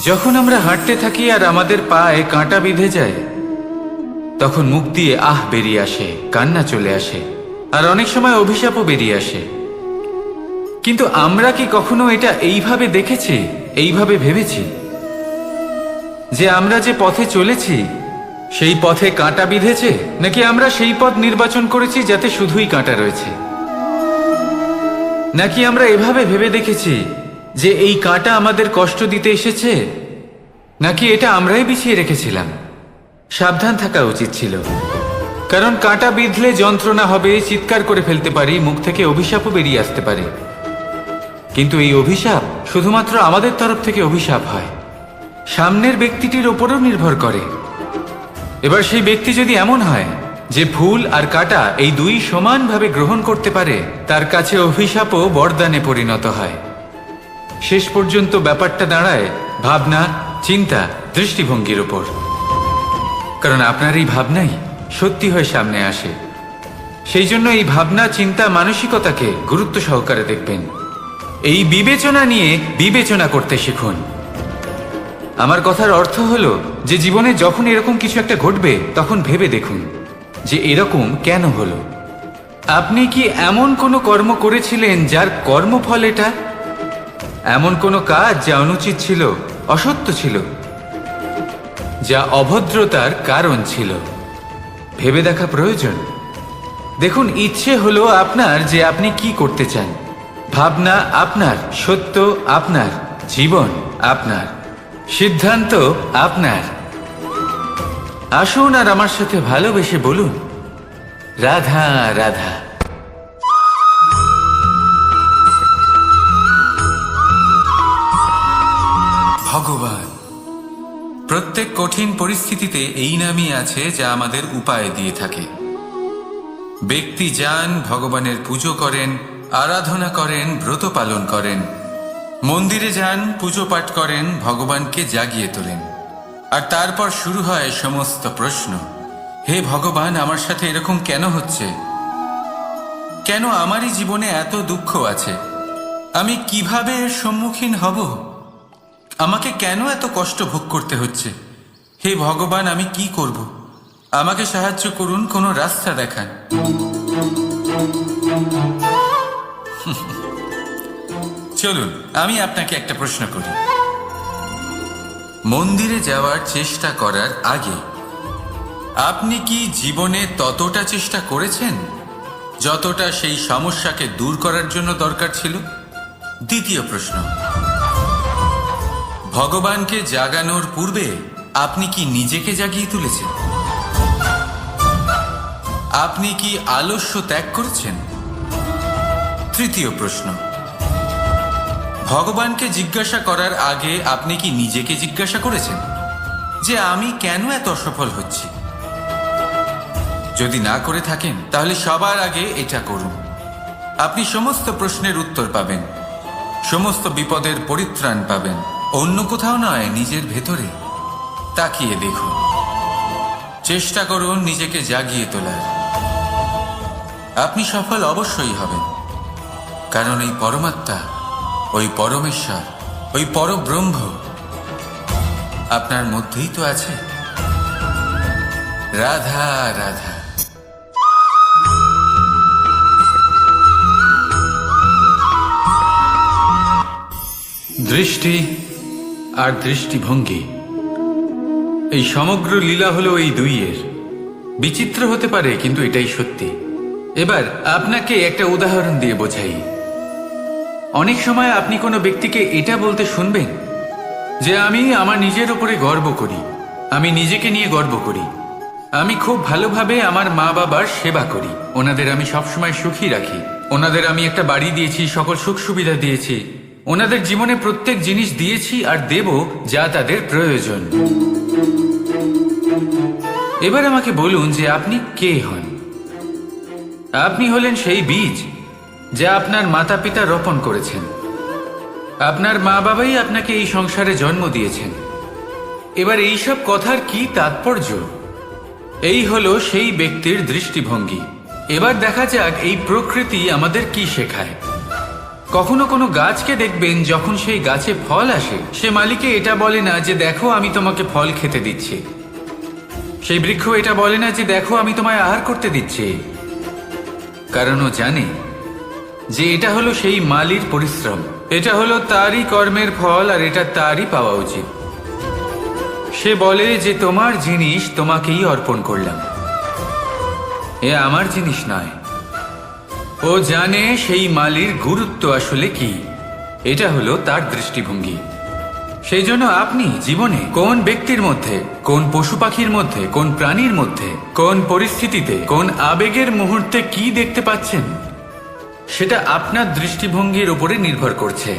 যখন আমরা হাঁটতে থাকি আর আমাদের পায়ে কাঁটা বিঁধে যায়, তখন মুখ দিয়ে আহ বেরিয়ে আসে, কান্না চলে আসে, আর অনেক সময় অভিশাপও বেরিয়ে আসে। কিন্তু আমরা কি কখনো এটা এইভাবে দেখেছি, এইভাবে ভেবেছি যে আমরা যে পথে চলেছি সেই পথে কাঁটা বিঁধেছে, নাকি আমরা সেই পথ নির্বাচন করেছি যাতে শুধুই কাঁটা রয়েছে? নাকি আমরা এভাবে ভেবে দেখেছি যে এই কাঁটা আমাদের কষ্ট দিতে এসেছে, নাকি এটা আমরাই বিছিয়ে রেখেছিলাম? সাবধান থাকা উচিত ছিল, কারণ কাঁটা বিঁধলে যন্ত্রণা হবে, চিৎকার করে ফেলতে পারি, মুখ থেকে অভিশাপও বেরিয়ে আসতে পারে। কিন্তু এই অভিশাপ শুধুমাত্র আমাদের তরফ থেকে অভিশাপ হয়, সামনের ব্যক্তিটির ওপরও নির্ভর করে। এবার সেই ব্যক্তি যদি এমন হয় যে ফুল আর কাঁটা এই দুই সমানভাবে গ্রহণ করতে পারে, তার কাছে অভিশাপও বরদানে পরিণত হয়। শেষ পর্যন্ত ব্যাপারটা দাঁড়ায় ভাবনা, চিন্তা, দৃষ্টিভঙ্গির ওপর। কারণ আপনার এই ভাবনাই সত্যি হয়ে সামনে আসে। সেই জন্য এই ভাবনা, চিন্তা, মানসিকতাকে গুরুত্ব সহকারে দেখবেন। এই বিবেচনা নিয়ে বিবেচনা করতে শিখুন। আমার কথার অর্থ হলো যে জীবনে যখন এরকম কিছু একটা ঘটবে, তখন ভেবে দেখুন যে এরকম কেন হলো। আপনি কি এমন কোনো কর্ম করেছিলেন যার কর্মফল এটা? এমন কোনো কাজ যা অনুচিত ছিল, অসত্য ছিল, যা অভদ্রতার কারণ ছিল? ভেবে দেখা প্রয়োজন। দেখুন, ইচ্ছে হলো আপনার যে আপনি কি করতে চান, ভাবনা আপনার, সত্য আপনার, জীবন আপনার, সিদ্ধান্ত আপনার। আসুন আর আমার সাথে ভালোবেসে বলুন, রাধা রাধা। ভগবান প্রত্যেক কঠিন পরিস্থিতিতে এই নামই আছে যা আমাদের উপায় দিয়ে থাকে। ব্যক্তি যান, ভগবানের পুজো করেন, আরাধনা করেন, ব্রত পালন করেন, মন্দিরে যান, পুজো পাঠ করেন, ভগবানকে জাগিয়ে তোলেন। আর তারপর শুরু হয় সমস্ত প্রশ্ন। হে ভগবান, আমার সাথে এরকম কেন হচ্ছে? কেন আমারই জীবনে এত দুঃখ আছে? আমি কিভাবে এর সম্মুখীন হব? আমাকে কেন এত কষ্ট ভোগ করতে হচ্ছে? হে ভগবান, আমি কি করব? আমাকে সাহায্য করুন, কোনো রাস্তা দেখান। চলুন আমি আপনাকে একটা প্রশ্ন করি। মন্দিরে যাওয়ার চেষ্টা করার আগে আপনি কি জীবনে ততটা চেষ্টা করেছেন যতটা সেই সমস্যাকে দূর করার জন্য দরকার ছিল? দ্বিতীয় প্রশ্ন, ভগবানকে জাগানোর পূর্বে আপনি কি নিজেকে জাগিয়ে তুলেছেন? আপনি কি আলস্য ত্যাগ করেছেন? তৃতীয় প্রশ্ন, ভগবানকে জিজ্ঞাসা করার আগে আপনি কি নিজেকে জিজ্ঞাসা করেছেন যে আমি কেন এত অসফল হচ্ছি? যদি না করে থাকেন, তাহলে সবার আগে এটা করুন। আপনি সমস্ত প্রশ্নের উত্তর পাবেন, সমস্ত বিপদের পরিত্রাণ পাবেন। অন্য কোথাও নয়, নিজের ভেতরে তাকিয়ে দেখুন। চেষ্টা করুন নিজেকে জাগিয়ে তোলার। আপনি সফল অবশ্যই হবেন, কারণ এই পরমাত্মা, ওই পরমেশ্বর, ওই পরব্রহ্ম আপনার মধ্যেই তো আছে। রাধা রাধা। দৃষ্টি আর দৃষ্টিভঙ্গি, এই সমগ্র লীলা হলো এই দুইয়ের। বিচিত্র হতে পারে, কিন্তু এটাই সত্যি। এবার আপনাকে একটা উদাহরণ দিয়ে বোঝাই। অনেক সময় আপনি কোনো ব্যক্তিকে এটা বলতে শুনবেন যে আমি আমার নিজের উপরে গর্ব করি, আমি নিজেকে নিয়ে গর্ব করি, আমি খুব ভালোভাবে আমার মা বাবার সেবা করি, ওনাদের আমি সবসময় সুখী রাখি, ওনাদের আমি একটা বাড়ি দিয়েছি, সকল সুখ সুবিধা দিয়েছি, ওনাদের জীবনে প্রত্যেক জিনিস দিয়েছি আর দেব যা তাদের প্রয়োজন। এবার আমাকে বলুন যে আপনি কে হন? আপনি হলেন সেই বীজ যা আপনার মাতা পিতা রোপণ করেছেন। আপনার মা বাবাই আপনাকে এই সংসারে জন্ম দিয়েছেন। এবার এইসব কথার কি তাৎপর্য? এই হলো সেই ব্যক্তির দৃষ্টিভঙ্গি। এবার দেখা যাক এই প্রকৃতি আমাদের কি শেখায়। কখনো কোনো গাছকে দেখবেন, যখন সেই গাছে ফল আসে, সে মালিকে এটা বলে না যে দেখো আমি তোমাকে ফল খেতে দিচ্ছি। সেই বৃক্ষ এটা বলে না যে দেখো আমি তোমায় আহার করতে দিচ্ছি, কারণ ও জানে যে এটা হলো সেই মালির পরিশ্রম, এটা হলো তারই কর্মের ফল, আর এটা তারই পাওয়া উচিত। সে বলে যে তোমার জিনিস তোমাকেই অর্পণ করলাম, এ আমার জিনিস নয়। ও জানে সেই মালির গুরুত্ব আসলে কি, এটা হলো তার দৃষ্টিভঙ্গি। সেই জন্য আপনি জীবনে কোন ব্যক্তির মধ্যে, কোন পশু পাখির মধ্যে, কোন প্রাণীর মধ্যে, কোন পরিস্থিতিতে, কোন আবেগের মুহূর্তে কি দেখতে পাচ্ছেন, সেটা আপনার দৃষ্টিভঙ্গির উপরে নির্ভর করছে।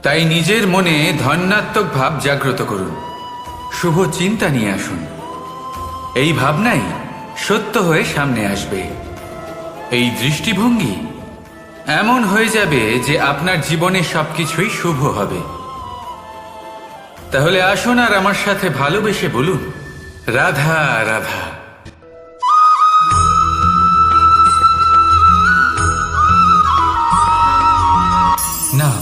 তাই নিজের মনে ধন্যাত্মক ভাব জাগ্রত করুন, শুভ চিন্তা নিয়ে আসুন। এই ভাবনাই সত্য হয়ে সামনে আসবে। এই দৃষ্টিভঙ্গি এমন হয়ে যাবে যে আপনার জীবনে সবকিছুই শুভ হবে। তাহলে আসুন আর আমার সাথে ভালোবেসে বলুন, রাধা রাধা। নাম।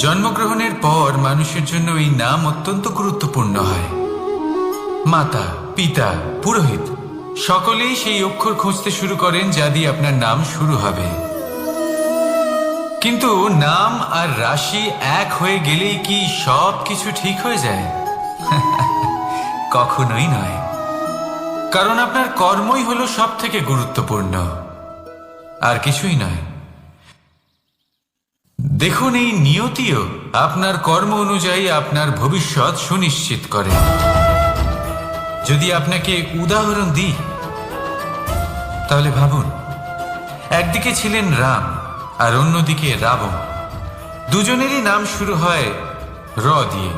জন্মগ্রহণের পর মানুষের জন্য এই নাম অত্যন্ত গুরুত্বপূর্ণ হয়। মাতা, পিতা, পুরোহিত সকলেই সেই অক্ষর খুঁজতে শুরু করেন যা দিয়ে আপনার নাম শুরু হবে। কিন্তু নাম আর রাশি এক হয়ে গেলেই কি সব কিছু ঠিক হয়ে যায়? কখনোই নয়, কারণ আপনার কর্মই হলো সব থেকে গুরুত্বপূর্ণ, আর কিছুই নয়। দেখুন, এই নিয়তিও আপনার কর্ম অনুযায়ী আপনার ভবিষ্যৎ সুনিশ্চিত করে। যদি আপনাকে উদাহরণ দিই, তাহলে ভাবুন, একদিকে ছিলেন রাম আর অন্যদিকে রাবণ। দুজনেরই নাম শুরু হয় র দিয়ে,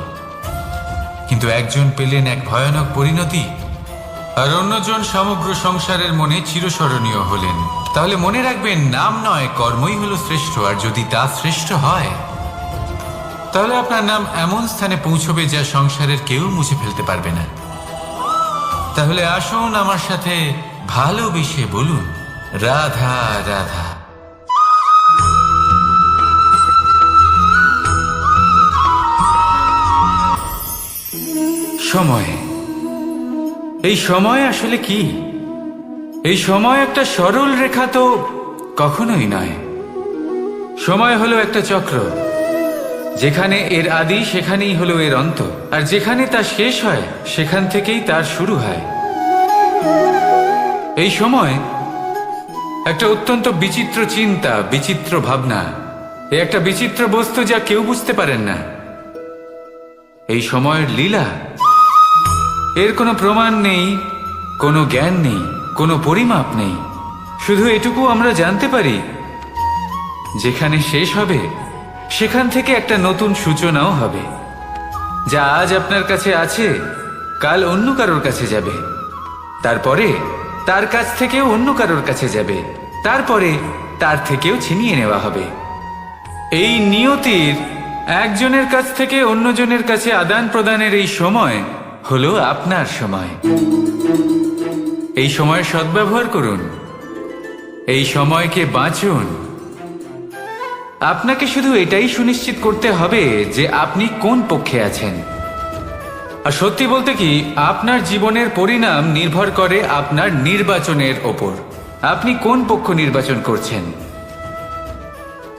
কিন্তু একজন পেলেন এক ভয়ানক পরিণতি, আর অন্যজন সমগ্র সংসারের মনে চিরস্মরণীয় হলেন। তাহলে মনে রাখবেন, নাম নয়, কর্মই হলো শ্রেষ্ঠ। আর যদি তা শ্রেষ্ঠ হয়, তাহলে আপনার নাম এমন স্থানে পৌঁছবে যা সংসারের কেউ মুছে ফেলতে পারবে না। তাহলে আসুন আমার সাথে ভালোবেসে বলুন, রাধা রাধা। সময়। এই সময় আসলে কি? এই সময় একটা সরল রেখা তো কখনোই নয়। সময় হলো একটা চক্র, যেখানে এর আদি সেখানেই হলো এর অন্ত, আর যেখানে তা শেষ হয় সেখান থেকেই তার শুরু হয়। এই সময় একটা অত্যন্ত বিচিত্র চিন্তা, বিচিত্র ভাবনা, এ একটা বিচিত্র বস্তু যা কেউ বুঝতে পারেন না। এই সময়ের লীলা, এর কোনো প্রমাণ নেই, কোনো জ্ঞান নেই, কোনো পরিমাপ নেই। শুধু এটুকু আমরা জানতে পারি, যেখানে শেষ হবে সেখান থেকে একটা নতুন সূচনাও হবে। যা আজ আপনার কাছে আছে, কাল অন্য কারোর কাছে যাবে, তারপরে তার কাছ থেকেও অন্য কারোর কাছে যাবে, তারপরে তার থেকেও ছিনিয়ে নেওয়া হবে। এই নিয়তির একজনের কাছ থেকে অন্যজনের কাছে আদান প্রদানের এই সময় হলো আপনার সময়। এই সময়ের সদ্ব্যবহার করুন, এই সময়কে বাঁচুন। আপনাকে শুধু এটাই সুনিশ্চিত করতে হবে যে আপনি কোন পক্ষে আছেন। আর সত্যি বলতে কি, আপনার জীবনের পরিণাম নির্ভর করে আপনার নির্বাচনের ওপর। আপনি কোন পক্ষ নির্বাচন করছেন।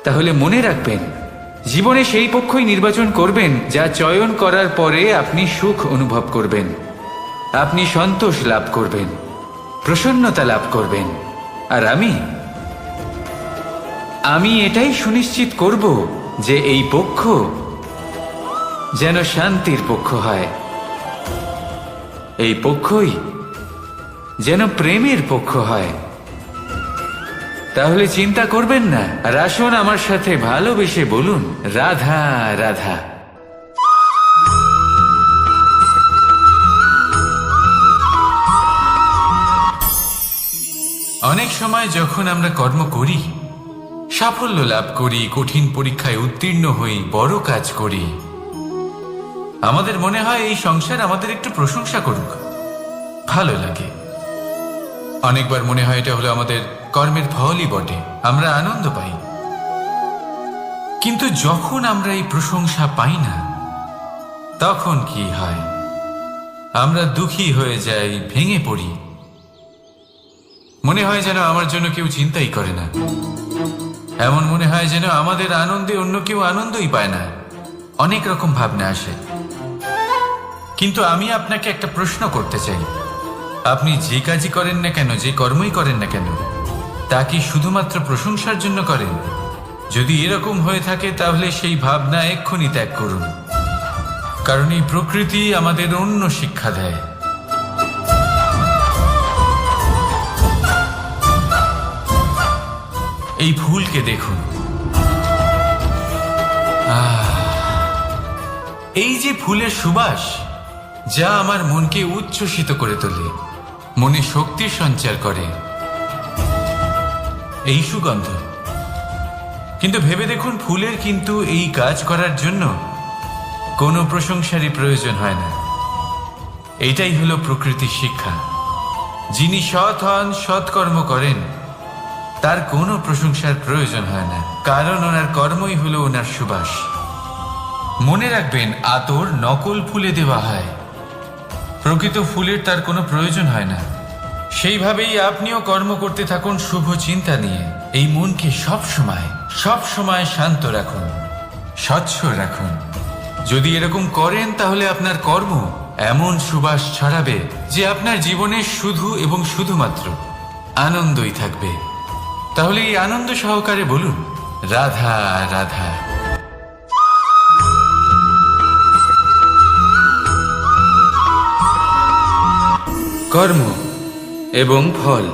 তাহলে মনে রাখবেন, জীবনে সেই পক্ষই নির্বাচন করবেন যা চয়ন করার পরে আপনি সুখ অনুভব করবেন, আপনি সন্তোষ লাভ করবেন, প্রসন্নতা লাভ করবেন। আর আমি এটাই সুনিশ্চিত করব যে এই পক্ষ যেন শান্তির পক্ষ হয়, এই পক্ষই যেন প্রেমের পক্ষ হয়। তাহলে চিন্তা করবেন না, আর আসুন আমার সাথে ভালোবেসে বলুন, রাধা রাধা। অনেক সময় যখন আমরা কর্ম করি, সাফল্য লাভ করি, কঠিন পরীক্ষায় উত্তীর্ণ হই, বড় কাজ করি, আমাদের মনে হয় এই সংসার আমাদের একটু প্রশংসা করুক, ভালো লাগে। অনেকবার মনে হয় এটা হলো আমাদের কর্মের ফলই বটে, আমরা আনন্দ পাই। কিন্তু যখন আমরা এই প্রশংসা পাই না, তখন কি হয়? আমরা দুঃখী হয়ে যাই, ভেঙে পড়ি। মনে হয় যেন আমার জন্য কেউ চিন্তাই করে না। এমন মনে হয় যেন আমাদের আনন্দে অন্য কেউ আনন্দই পায় না। অনেক রকম ভাবনা আসে। কিন্তু আমি আপনাকে একটা প্রশ্ন করতে চাই, আপনি যে কাজই করেন না কেন, যে কর্মই করেন না কেন, তা কি শুধুমাত্র প্রশংসার জন্য করেন? যদি এরকম হয়ে থাকে তাহলে সেই ভাবনা এক্ষুনি ত্যাগ করুন, কারণ এই প্রকৃতি আমাদের অন্য শিক্ষা দেয়। এই ফুলকে দেখুন, এই যে ফুলের সুবাস, যা আমার মনকে উচ্ছ্বসিত করে তোলে, মনে শক্তির সঞ্চার করে, এই সুগন্ধ। কিন্তু ভেবে দেখুন, ফুলের কিন্তু এই কাজ করার জন্য কোনো প্রশংসারই প্রয়োজন হয় না। এটাই হলো প্রকৃতির শিক্ষা। যিনি সৎ হন, সৎকর্ম করেন, তার কোনো প্রশংসার প্রয়োজন হয় না, কারণ ওনার কর্মই হলো ওনার সুবাস। মনে রাখবেন, আতর নকল ফুলে দেওয়া হয়, প্রকৃত ফুলের তার কোনো প্রয়োজন হয় না। সেইভাবেই আপনিও কর্ম করতে থাকুন শুভ চিন্তা নিয়ে। এই মনকে সব সময় শান্ত রাখুন, স্বচ্ছ রাখুন। যদি এরকম করেন তাহলে আপনার কর্ম এমন সুবাস ছড়াবে যে আপনার জীবনে শুধু এবং শুধুমাত্র আনন্দই থাকবে। তাহলে এই আনন্দ সহকারে বলুন, রাধা রাধা। কর্ম এবং ফল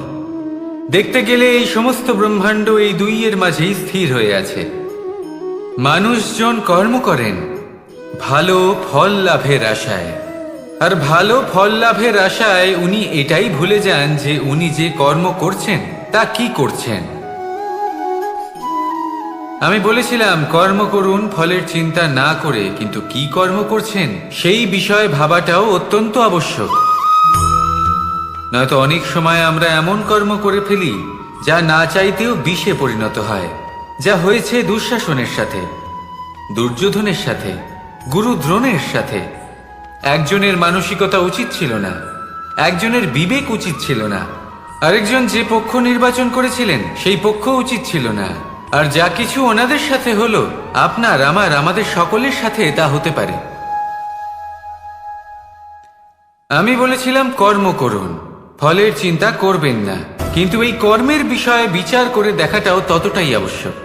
দেখতে গেলে এই সমস্ত ব্রহ্মাণ্ড এই দুইয়ের মাঝেই স্থির হয়ে আছে। মানুষজন কর্ম করেন ভালো ফল লাভের আশায়, আর ভালো ফল লাভের আশায় উনি এটাই ভুলে যান যে উনি যে কর্ম করছেন তা কি করছেন। আমি বলেছিলাম কর্ম করুন ফলের চিন্তা না করে, কিন্তু কি কর্ম করছেন সেই বিষয়ে ভাবাটাও অত্যন্ত আবশ্যক। নয়তো অনেক সময় আমরা এমন কর্ম করে ফেলি যা না চাইতেও বিষে পরিণত হয়, যা হয়েছে দুঃশাসনের সাথে, দুর্যোধনের সাথে, গুরু দ্রোণের সাথে। একজনের মানসিকতা উচিত ছিল না, একজনের বিবেক উচিত ছিল না, আরেকজন যে পক্ষ নির্বাচন করেছিলেন সেই পক্ষ উচিত ছিল না। আর যা কিছু ওনাদের সাথে হলো, আপনার আমাদের সকলের সাথে তা হতে পারে। আমি বলেছিলাম কর্ম করুন, ফলের চিন্তা করবেন না, কিন্তু এই কর্মের বিষয়ে বিচার করে দেখাটাও ততটাই আবশ্যক।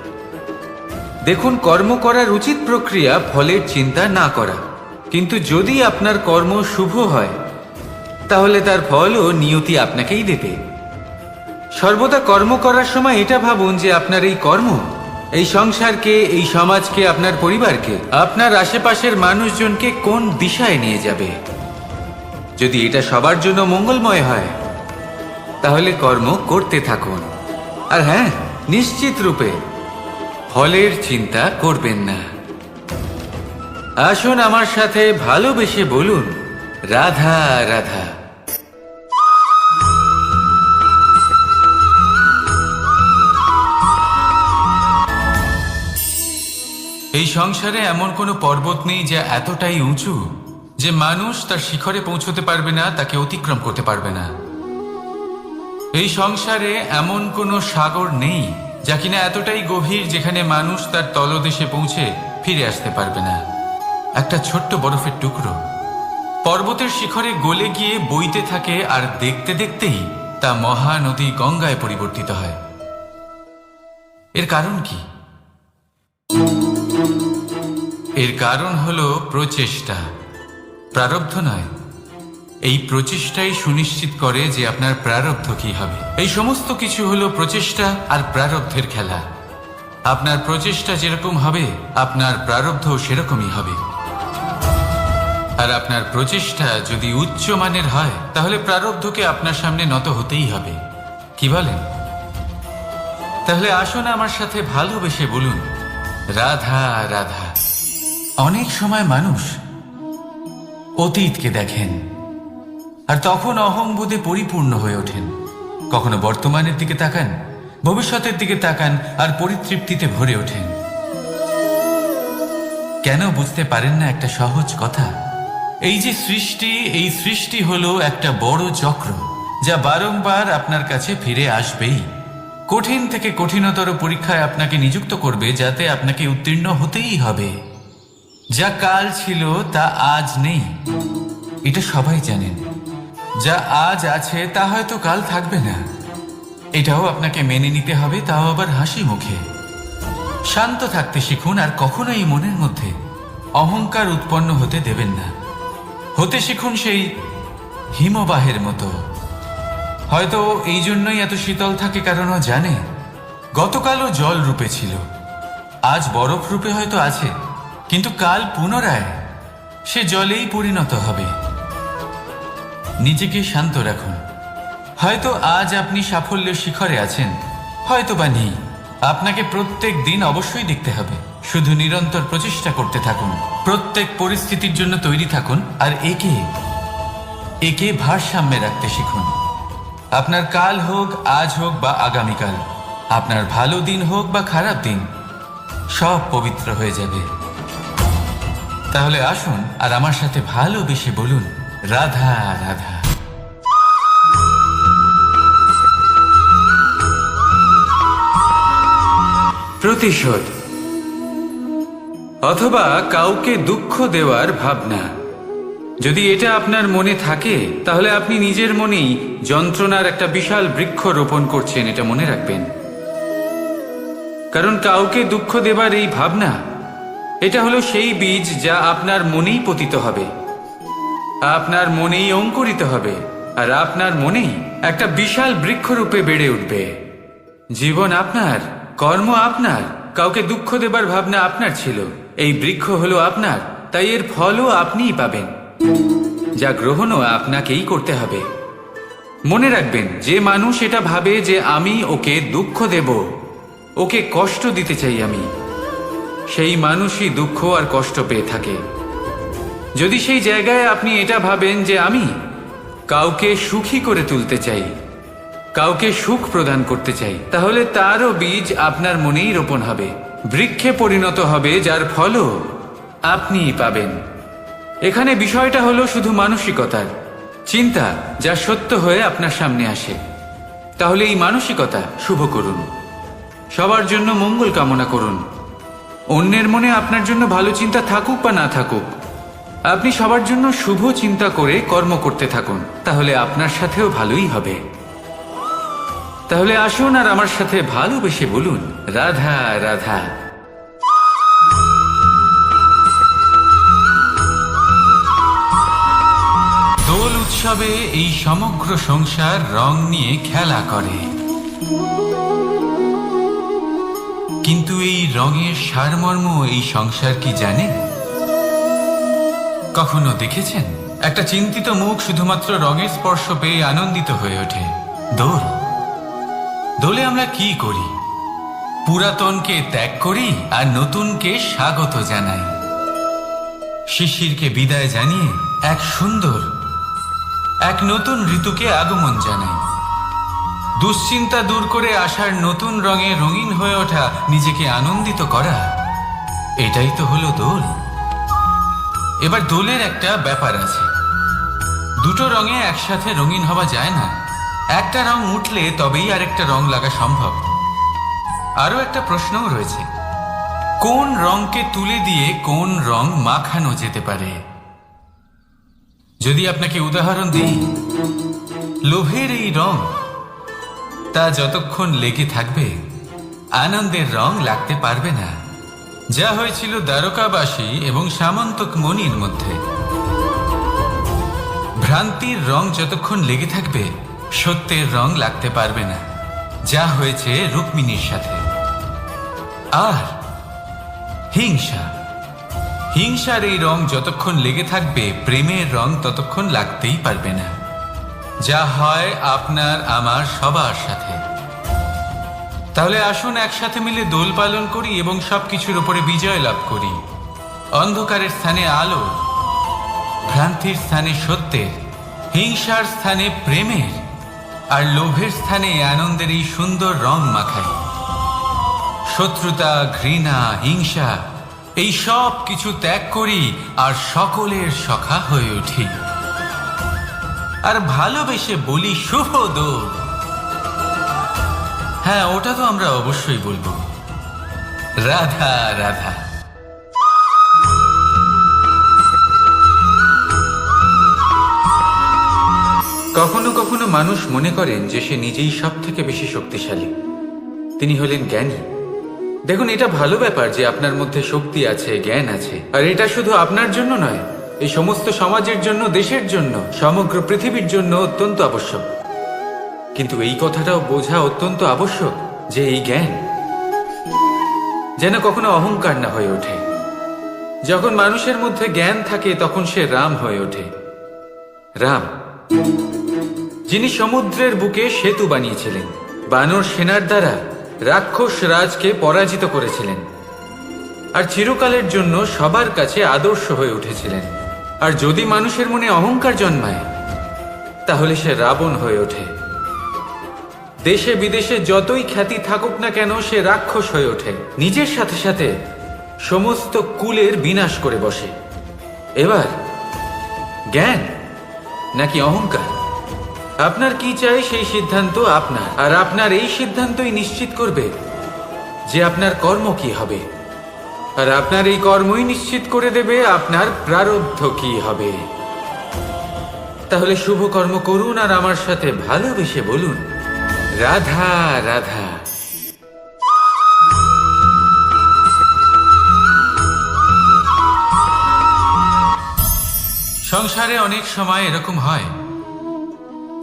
দেখুন, কর্ম করার উচিত প্রক্রিয়া ফলের চিন্তা না করা, কিন্তু যদি আপনার কর্ম শুভ হয় তাহলে তার ফলও নিয়তি আপনাকেই দেবে। সর্বদা কর্ম করার সময় এটা ভাবুন যে আপনার এই কর্ম এই সংসারকে, এই সমাজকে, আপনার পরিবারকে, আপনার আশেপাশের মানুষজনকে কোন দিশায় নিয়ে যাবে। যদি এটা সবার জন্য মঙ্গলময় হয় তাহলে কর্ম করতে থাকুন। আর হ্যাঁ, নিশ্চিত রূপে ফলের চিন্তা করবেন না। আসুন আমার সাথে ভালোবেসে বলুন, রাধা রাধা। এই সংসারে এমন কোনো পর্বত নেই যা এতটাই উঁচু যে মানুষ তার শিখরে পৌঁছতে পারবে না, তাকে অতিক্রম করতে পারবে না। এই সংসারে এমন কোনো সাগর নেই যা কিনা এতটাই গভীর যেখানে মানুষ তার তলদেশে পৌঁছে ফিরে আসতে পারবে না। একটা ছোট্ট বরফের টুকরো পর্বতের শিখরে গলে গিয়ে বইতে থাকে, আর দেখতে দেখতেই তা মহানদী গঙ্গায় পরিবর্তিত হয়। এর কারণ কি? এর কারণ হলো প্রচেষ্টা, প্রারব্ধ নয়। এই প্রচেষ্টাই সুনিশ্চিত করে যে আপনার প্রারব্ধ কি হবে। এই সমস্ত কিছু হলো প্রচেষ্টা আর প্রারব্ধের খেলা। আপনার প্রচেষ্টা যেরকম হবে আপনার প্রারব্ধ সেরকমই হবে। আর আপনার প্রচেষ্টা যদি উচ্চ মানের হয় তাহলে প্রারব্ধকে আপনার সামনে নত হতেই হবে। কি বলেন? তাহলে আসুন আমার সাথে ভালোবেসে বলুন, রাধা রাধা। অনেক সময় মানুষ অতীতকে দেখেন আর তখন অহংবোধে পরিপূর্ণ হয়ে ওঠেন। কখনো বর্তমানের দিকে তাকান ভবিষ্যতের দিকে তাকান আর পরিতৃপ্তিতে ভরে ওঠেন। কেন বুঝতে পারেন না একটা সহজ কথা? এই যে সৃষ্টি, এই সৃষ্টি হলো একটা বড় চক্র যা বারংবার আপনার কাছে ফিরে আসবেই। কঠিন থেকে কঠিনতর পরীক্ষায় আপনাকে নিযুক্ত করবে, যাতে আপনাকে উত্তীর্ণ হতেই হবে। যা কাল ছিল তা আজ নেই, এটা সবাই জানেন। যা আজ আছে তা হয়তো কাল থাকবে না, এটাও আপনাকে মেনে নিতে হবে, তাও আবার হাসি মুখে। শান্ত থাকতে শিখুন আর কখনোই মনের মধ্যে অহংকার উৎপন্ন হতে দেবেন না। হতে শিখুন সেই হিমবাহের মতো। হয়তো এই জন্যই এত শীতল থাকে, কারণ ও জানে গতকালও জল রূপে ছিল, আজ বরফ রূপে হয়তো আছে, কিন্তু কাল পুনরায় সে জলেই পরিণত হবে। নিজেকে শান্ত রাখুন। হয়তো আজ আপনি সাফল্যের শিখরে আছেন, হয়তো বা নেই। আপনাকে প্রত্যেক দিন অবশ্যই দেখতে হবে। শুধু নিরন্তর প্রচেষ্টা করতে থাকুন, প্রত্যেক পরিস্থিতির জন্য তৈরি থাকুন, আর একে ভারসাম্যে রাখতে শিখুন। আপনার কাল হোক, আজ হোক বা আগামীকাল, আপনার ভালো দিন হোক বা খারাপ দিন, সব পবিত্র হয়ে যাবে। তাহলে আসুন আর আমার সাথে ভালোবেসে বলুন, রাধা রাধা। প্রতিশোধ অথবা কাউকে দুঃখ দেওয়ার ভাবনা, যদি এটা আপনার মনে থাকে, তাহলে আপনি নিজের মনেই যন্ত্রণার একটা বিশাল বৃক্ষ রোপণ করছেন, এটা মনে রাখবেন। কারণ কাউকে দুঃখ দেবার এই ভাবনা, এটা হলো সেই বীজ যা আপনার মনেই পতিত হবে, আপনার মনেই অঙ্কুরিত হবে, আর আপনার মনেই একটা বিশাল বৃক্ষরূপে বেড়ে উঠবে। জীবন আপনার, কর্ম আপনার, কাউকে দুঃখ দেবার ভাবনা আপনার ছিল, এই বৃক্ষ হলো আপনার, তাই এর ফলও আপনিই পাবেন, যা গ্রহণও আপনাকেই করতে হবে। মনে রাখবেন, যে মানুষ এটা ভাবে যে আমি ওকে দুঃখ দেব, ওকে কষ্ট দিতে চাই আমি, সেই মানুষই দুঃখ আর কষ্ট পেয়ে থাকে। যদি সেই জায়গায় আপনি এটা ভাবেন যে আমি কাউকে সুখী করে তুলতে চাই, কাউকে সুখ প্রদান করতে চাই, তাহলে তারও বীজ আপনার মনেই রোপণ হবে, বৃক্ষে পরিণত হবে, যার ফলও আপনিই পাবেন। এখানে বিষয়টা হলো শুধু মানসিকতার চিন্তা, যা সত্য হয়ে আপনার সামনে আসে। তাহলে এই মানসিকতা শুভ করুন, সবার জন্য মঙ্গল কামনা করুন। অন্যের মনে আপনার জন্য ভালো চিন্তা থাকুক বা না থাকুক, আপনি সবার জন্য শুভ চিন্তা করে কর্ম করতে থাকুন, তাহলে আপনার সাথেও ভালোই হবে। তাহলে আসুন আর আমার সাথে ভালোবেসে বলুন, রাধা রাধা। দোল উৎসবে এই সমগ্র সংসার রং নিয়ে খেলা করে, কিন্তু এই রঙের সারমর্ম এই সংসার কি জানে? কখনো দেখেছেন একটা চিন্তিত মুখ শুধুমাত্র রঙের স্পর্শ পেয়ে আনন্দিত হয়ে ওঠে? দোলে আমরা কি করি? পুরাতনকে ত্যাগ করি আর নতুনকে স্বাগত জানাই। শিশিরকে বিদায় জানিয়ে এক নতুন ঋতুকে আগমন জানাই। দুশ্চিন্তা দূর করে আসার নতুন রঙে রঙিন হয়ে ওঠা, নিজেকে আনন্দিত করা, এটাই তো হলো দোল। এবার দোলের একটা ব্যাপার আছে, দুটো রঙে একসাথে রঙিন হওয়া যায় না। একটা রং উঠলে তবেই আরেকটা রং লাগা সম্ভব। আরো একটা প্রশ্নও রয়েছে, কোন রংকে তুলে দিয়ে কোন রং মাখানো যেতে পারে? যদি আপনাকে উদাহরণ দিই, লোভের এই রং, তা যতক্ষণ লেগে থাকবে আনন্দের রং লাগতে পারবে না, যা হয়েছিল দ্বারকাবাসী এবং সামন্তক মণির মধ্যে। ভ্রান্তির রং যতক্ষণ লেগে থাকবে সত্যের রং লাগতে পারবে না, যা হয়েছে রুক্মিণীর সাথে। আর হিংসার এই রং যতক্ষণ লেগে থাকবে প্রেমের রং ততক্ষণ লাগতেই পারবে না, যা হয় আপনার আমার সবার সাথে। তাহলে আসুন একসাথে মিলে দোল পালন করি এবং সবকিছুর উপরে বিজয় লাভ করি। অন্ধকারের স্থানে আলো, ভ্রান্তির স্থানে সত্যের, হিংসার স্থানে প্রেমের, আর লোভের স্থানে আনন্দের এই সুন্দর রং মাখাই। শত্রুতা, ঘৃণা, হিংসা এই সব কিছু ত্যাগ করি আর সকলের সখা হয়ে উঠি। আর ভালোবেসে বলি শুভ দোল। হ্যাঁ, ওটা তো আমরা অবশ্যই বলবো, রাধা রাধা। কখনো কখনো মানুষ মনে করেন যে সে নিজেই সব থেকে বেশি শক্তিশালী, তিনি হলেন জ্ঞানী। দেখুন, এটা ভালো ব্যাপার যে আপনার মধ্যে শক্তি আছে, জ্ঞান আছে, আর এটা শুধু আপনার জন্য নয়, এই সমস্ত সমাজের জন্য, দেশের জন্য, সমগ্র পৃথিবীর জন্য অত্যন্ত আবশ্যক। কিন্তু এই কথাটাও বোঝা অত্যন্ত আবশ্যক যে এই জ্ঞান যেন কখনো অহংকার না হয়ে ওঠে। যখন মানুষের মধ্যে জ্ঞান থাকে তখন সে রাম হয়ে ওঠে। রাম, যিনি সমুদ্রের বুকে সেতু বানিয়েছিলেন, বানর সেনার দ্বারা রাক্ষস রাজকে পরাজিত করেছিলেন, আর চিরকালের জন্য সবার কাছে আদর্শ হয়ে উঠেছিলেন। আর যদি মানুষের মনে অহংকার জন্মায় তাহলে সে রাবণ হয়ে ওঠে। দেশে বিদেশে যতই খ্যাতি থাকুক না কেন, সে রাক্ষস হয়ে ওঠে, নিজের সাথে সাথে সমস্ত কুলের বিনাশ করে বসে। এবার জ্ঞান নাকি অহংকার, আপনার কি চাই সেই সিদ্ধান্ত আপনার, আর আপনার এই সিদ্ধান্তই নিশ্চিত করবে যে আপনার কর্ম কি হবে, আর আপনার এই কর্মই নিশ্চিত করে দেবে আপনার প্রারব্ধ কি হবে। তাহলে শুভ কর্ম করুন আর আমার সাথে ভালোবেসে বলুন, রাধা রাধা। সংসারে অনেক সময় এরকম হয়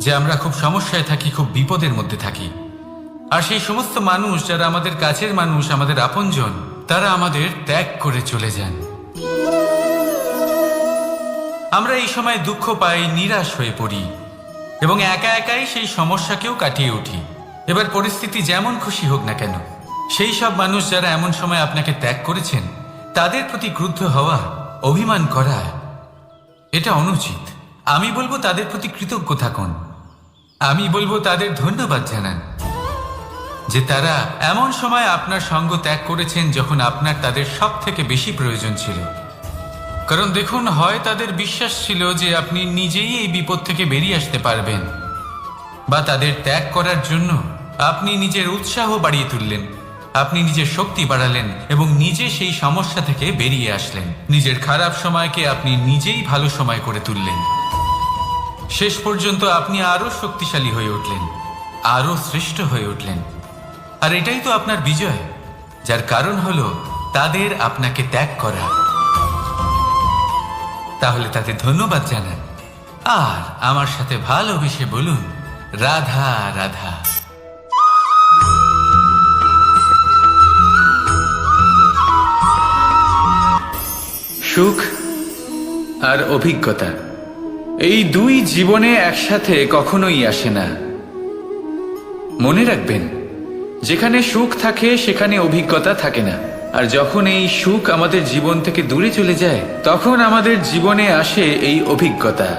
যে আমরা খুব সমস্যায় থাকি, খুব বিপদের মধ্যে থাকি, আর সেই সমস্ত মানুষ যারা আমাদের কাছের মানুষ, আমাদের আপনজন, তারা আমাদের ত্যাগ করে চলে যান। আমরা এই সময় দুঃখ পাই, নিরাশ হয়ে পড়ি এবং একা একাই সেই সমস্যাকেও কাটিয়ে উঠি। এবার পরিস্থিতি যেমন খুশি হোক না কেন, সেই সব মানুষ যারা এমন সময় আপনাকে ত্যাগ করেছেন, তাদের প্রতি ক্রুদ্ধ হওয়া, অভিমান করা, এটা অনুচিত। আমি বলবো তাদের প্রতি কৃতজ্ঞ থাকুন। আমি বলবো তাদের ধন্যবাদ জানান যে তারা এমন সময় আপনার সঙ্গ ত্যাগ করেছেন যখন আপনার তাদের সব থেকে বেশি প্রয়োজন ছিল। কারণ দেখুন, হয় তাদের বিশ্বাস ছিল যে আপনি নিজেই এই বিপদ থেকে বেরিয়ে আসতে পারবেন, বা তাদের ত্যাগ করার জন্য আপনি নিজের উৎসাহ বাড়িয়ে তুললেন, আপনি নিজের শক্তি বাড়ালেন এবং নিজে সেই সমস্যা থেকে বেরিয়ে আসলেন। নিজের খারাপ সময়কে আপনি নিজেই ভালো সময় করে তুললেন। শেষ পর্যন্ত আপনি আরো শক্তিশালী হয়ে উঠলেন, আরো শ্রেষ্ঠ হয়ে উঠলেন। আর এটাই তো আপনার বিজয়, যার কারণ হলো তাদের আপনাকে ত্যাগ করা। তাহলে তাদের ধন্যবাদ জানান আর আমার সাথে ভালোবেসে বলুন, রাধা রাধা। সুখ আর অভিজ্ঞতা, এই দুই জীবনে একসাথে কখনোই আসে না। মনে রাখবেন, যেখানে সুখ থাকে সেখানে অভিজ্ঞতা থাকে না। আর যখন এই সুখ আমাদের জীবন থেকে দূরে চলে যায়, তখন আমাদের জীবনে আসে এই অভিজ্ঞতা।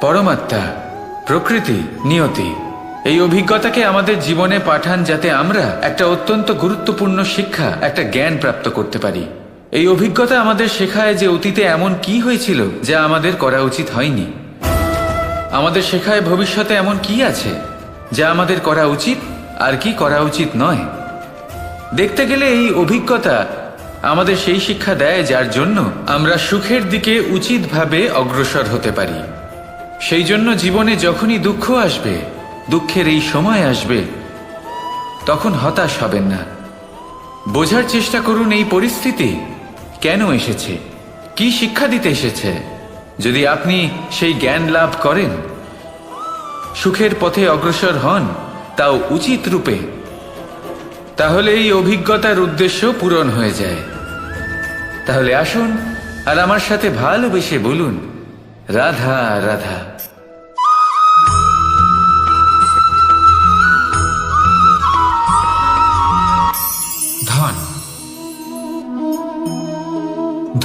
পরমাত্মা, প্রকৃতি, নিয়তি এই অভিজ্ঞতাকে আমাদের জীবনে পাঠান যাতে আমরা একটা অত্যন্ত গুরুত্বপূর্ণ শিক্ষা, একটা জ্ঞান প্রাপ্ত করতে পারি। এই অভিজ্ঞতা আমাদের শেখায় যে অতীতে এমন কি হয়েছিল যা আমাদের করা উচিত হয়নি। আমাদের শেখায় ভবিষ্যতে এমন কি আছে যা আমাদের করা উচিত আর কি করা উচিত নয়। দেখতে গেলে এই অভিজ্ঞতা আমাদের সেই শিক্ষা দেয় যার জন্য আমরা সুখের দিকে উচিতভাবে অগ্রসর হতে পারি। সেই জন্য জীবনে যখনই দুঃখ আসবে, দুঃখের এই সময় আসবে, তখন হতাশ হবেন না। বোঝার চেষ্টা করুন এই পরিস্থিতি কেন এসেছে, কি শিক্ষা দিতে এসেছে। যদি আপনি সেই জ্ঞান লাভ করেন, সুখের পথে অগ্রসর হন, তাও উচিত রূপে, তাহলে এই অভিজ্ঞতার উদ্দেশ্য পূরণ হয়ে যায়। তাহলে আসুন আর আমার সাথে ভালোবেসে বলুন, রাধা রাধা। ধন,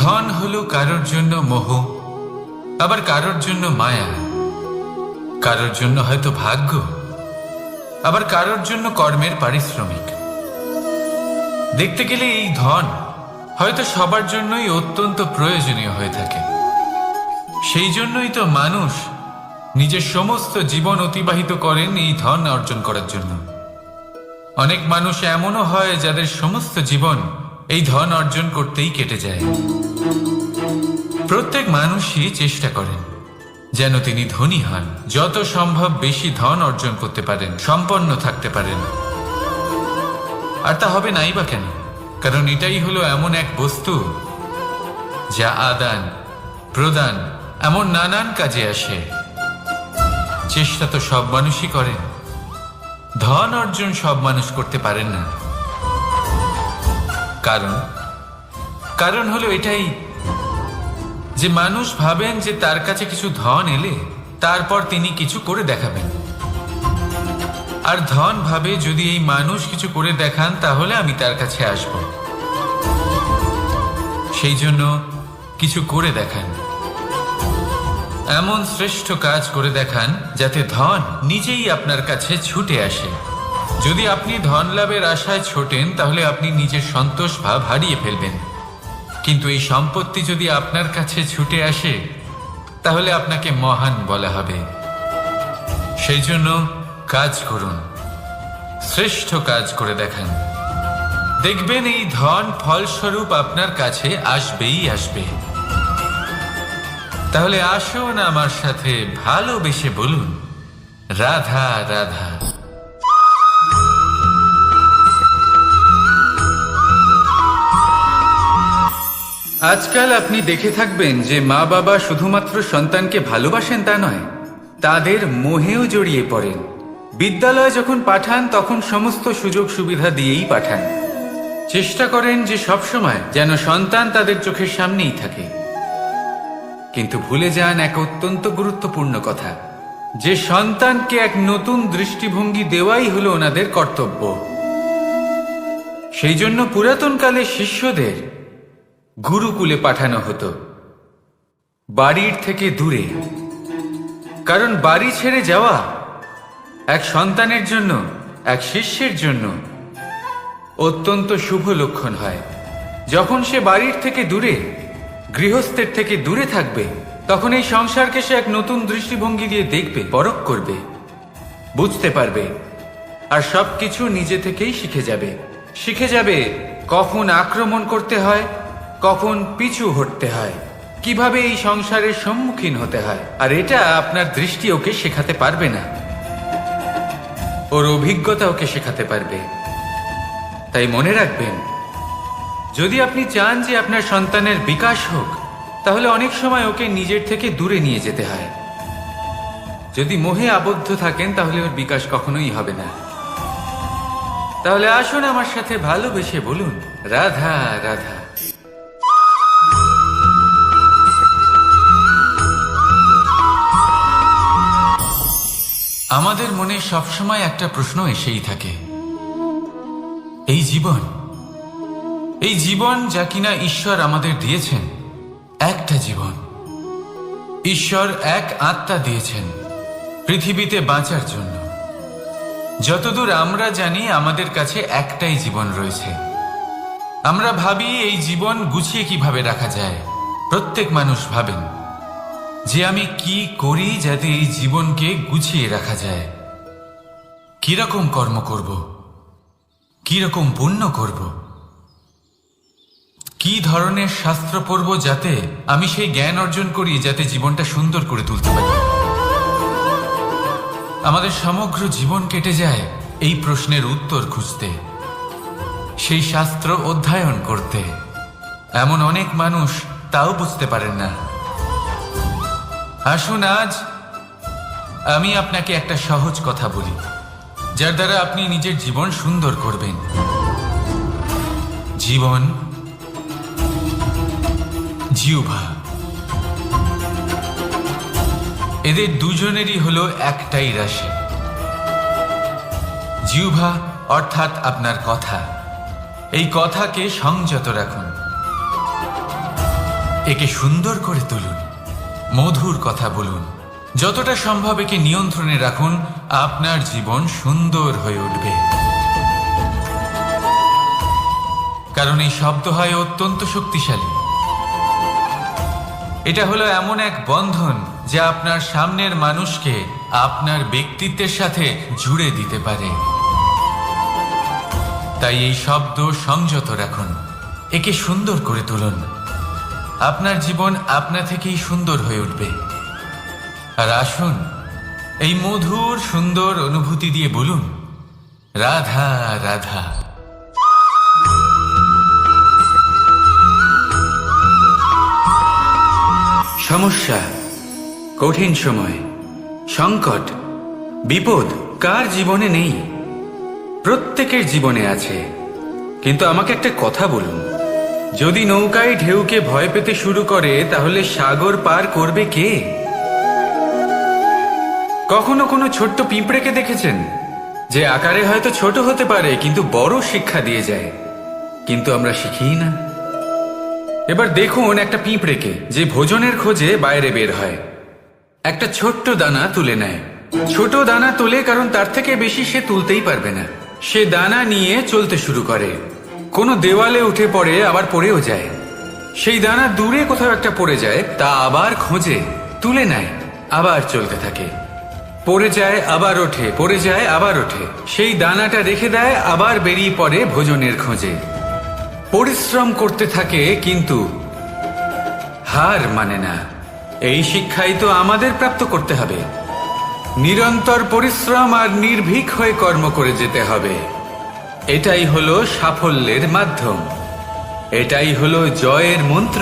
ধন হলো কারোর জন্য মোহ, আবার কারোর জন্য মায়া, কারোর জন্য হয়তো ভাগ্য, আবার কারোর জন্য কর্মের পারিশ্রমিক। দেখতে গেলে এই ধন হয়তো সবার জন্যই অত্যন্ত প্রয়োজনীয় হয়ে থাকে। সেই জন্যই তো মানুষ নিজের সমস্ত জীবন অতিবাহিত করেন এই ধন অর্জন করার জন্য। অনেক মানুষ এমনও হয় যাদের সমস্ত জীবন এই ধন অর্জন করতেই কেটে যায়। প্রত্যেক মানুষই চেষ্টা করেন যেন তিনি ধনী হন, যত সম্ভব বেশি ধন অর্জন করতে পারেন, সম্পন্ন থাকতে পারেন। আর তা হবে নাই বা কেন? কারণ এটাই হলো এমন এক বস্তু যা আদান প্রদান এমন নানান কাজে আসে। চেষ্টা তো সব মানুষই করেন, ধন অর্জন সব মানুষ করতে পারেন না। কারণ হলো এটাই যে মানুষ ভাবেন যে তার কাছে কিছু ধন এলে তারপর তিনি কিছু করে দেখাবেন, আর ধন ভাবে যদি এই মানুষ কিছু করে দেখান তাহলে আমি তার কাছে আসব। সেই জন্য কিছু করে দেখান, এমন শ্রেষ্ঠ কাজ করে দেখান যাতে ধন নিজেই আপনার কাছে ছুটে আসে। যদি আপনি ধন লাভের আশায় ছোটেন তাহলে আপনি নিজের সন্তোষ ভাব হারিয়ে ফেলবেন। কিন্তু এই সম্পত্তি যদি আপনার কাছে ছুটে আসে তাহলে আপনাকে মহান বলা হবে। সেই জন্য কাজ করুন, শ্রেষ্ঠ কাজ করে দেখান, দেখবেন এই ধন ফলস্বরূপ আপনার কাছে আসবেই আসবে। তাহলে আসুন আমার সাথে ভালোবেসে বলুন, রাধা রাধা। আজকাল আপনি দেখে থাকবেন যে মা বাবা শুধুমাত্র সন্তানকে ভালোবাসেন তা নয়, তাদের মোহেও জড়িয়ে পড়েন। বিদ্যালয়ে যখন পাঠান তখন সমস্ত সুযোগ সুবিধা দিয়েই পাঠান। চেষ্টা করেন যে সবসময় যেন সন্তান তাদের চোখের সামনেই থাকে। কিন্তু ভুলে যান এক অত্যন্ত গুরুত্বপূর্ণ কথা, যে সন্তানকে এক নতুন দৃষ্টিভঙ্গি দেওয়াই হলো ওনাদের কর্তব্য। সেই জন্য পুরাতনকালে শিষ্যদের গুরুকুলে পাঠানো হতো, বাড়ির থেকে দূরে। কারণ বাড়ি ছেড়ে যাওয়া এক সন্তানের জন্য, এক শিষ্যের জন্য অত্যন্ত শুভ লক্ষণ হয়। যখন সে বাড়ির থেকে দূরে, গৃহস্থের থেকে দূরে থাকবে, তখন এই সংসারকে সে এক নতুন দৃষ্টিভঙ্গি দিয়ে দেখবে, পরখ করবে, বুঝতে পারবে, আর সবকিছু নিজে থেকেই শিখে যাবে কখন আক্রমণ করতে হয়, কখন পিছু হটতে হয়, কিভাবে এই সংসারের সম্মুখীন হতে হয়। আর এটা আপনার দৃষ্টি ওকে শেখাতে পারবে না, ওর অভিজ্ঞতা ওকে শেখাতে পারবে। তাই মনে রাখবেন, যদি আপনি চান যে আপনার সন্তানের বিকাশ হোক, তাহলে অনেক সময় ওকে নিজের থেকে দূরে নিয়ে যেতে হয়। যদি মোহে আবদ্ধ থাকেন তাহলে ওর বিকাশ কখনোই হবে না। তাহলে আসুন আমার সাথে ভালোবেসে বলুন, রাধা রাধা। আমাদের মনে সবসময় একটা প্রশ্ন এসেই থাকে, এই জীবন যা কিনা ঈশ্বর আমাদের দিয়েছেন, একটা জীবন। ঈশ্বর এক আত্মা দিয়েছেন পৃথিবীতে বাঁচার জন্য। যতদূর আমরা জানি আমাদের কাছে একটাই জীবন রয়েছে। আমরা ভাবি এই জীবন গুছিয়ে কিভাবে রাখা যায়। প্রত্যেক মানুষ ভাবেন যে আমি কি করি যাতে এই জীবনকে গুছিয়ে রাখা যায়, কিরকম কর্ম করব, কিরকম পুণ্য করব, কি ধরনের শাস্ত্র পড়ব যাতে আমি সেই জ্ঞান অর্জন করি যাতে জীবনটা সুন্দর করে তুলতে পারি। আমাদের সমগ্র জীবন কেটে যায় এই প্রশ্নের উত্তর খুঁজতে, সেই শাস্ত্র অধ্যয়ন করতে। এমন অনেক মানুষ তাও বুঝতে পারেন না। আসুন আজ আমি আপনাকে একটা সহজ কথা বলি, যার দ্বারা আপনি নিজের জীবন সুন্দর করবেন। জীবন, জিহ্বা, এদের দুজনেরই হলো একটাই রাশি। জিহ্বা অর্থাৎ আপনার কথা, এই কথাকে সংযত রাখুন, একে সুন্দর করে তুলুন, মধুর কথা বলুন, যতটা সম্ভব একে নিয়ন্ত্রণে রাখুন, আপনার জীবন সুন্দর হয়ে উঠবে। কারণ এই শব্দ হয় অত্যন্ত শক্তিশালী। এটা হলো এমন এক বন্ধন যা আপনার সামনের মানুষকে আপনার ব্যক্তিত্বের সাথে জুড়ে দিতে পারে। তাই এই শব্দ সংযত রাখুন, একে সুন্দর করে তুলুন। আপনার জীবন আপনা থেকেই সুন্দর হয়ে উঠবে। আর আসুন, এই মধুর সুন্দর অনুভূতি দিয়ে বলুন, রাধা রাধা। সমস্যা, কঠিন সময়, সংকট, বিপদ কার জীবনে নেই? প্রত্যেকের জীবনে আছে। কিন্তু আমাকে একটা কথা বলুন, যদি নৌকায় ঢেউকে ভয় পেতে শুরু করে, তাহলে সাগর পার করবে কে? কখনো কোনো ছোট্ট পিঁপড়েকে দেখেছেন, যে আকারে হয়তো ছোট হতে পারে কিন্তু বড় শিক্ষা দিয়ে যায়? কিন্তু আমরা শিখি না। এবার দেখুন একটা পিঁপড়েকে, যে ভোজনের খোঁজে বাইরে বের হয়, একটা ছোট্ট দানা তুলে নেয়। ছোট দানা তোলে কারণ তার থেকে বেশি সে তুলতেই পারবে না। সে দানা নিয়ে চলতে শুরু করে, কোনো দেওয়ালে উঠে পড়ে, আবার পড়েও যায়। সেই দানা দূরে কোথাও একটা পড়ে যায়, তা আবার খোঁজে, তুলে নেয়, আবার চলতে থাকে। পড়ে যায়, আবার ওঠে, পড়ে যায়, আবার ওঠে। সেই দানাটা রেখে দেয়, আবার বেরিয়ে পড়ে ভোজনের খোঁজে। পরিশ্রম করতে থাকে কিন্তু হার মানে না। এই শিক্ষাই তো আমাদের প্রাপ্ত করতে হবে। নিরন্তর পরিশ্রম আর নির্ভীক হয়ে কর্ম করে যেতে হবে। এটাই হলো সাফল্যের মাধ্যম, এটাই হলো জয়ের মন্ত্র,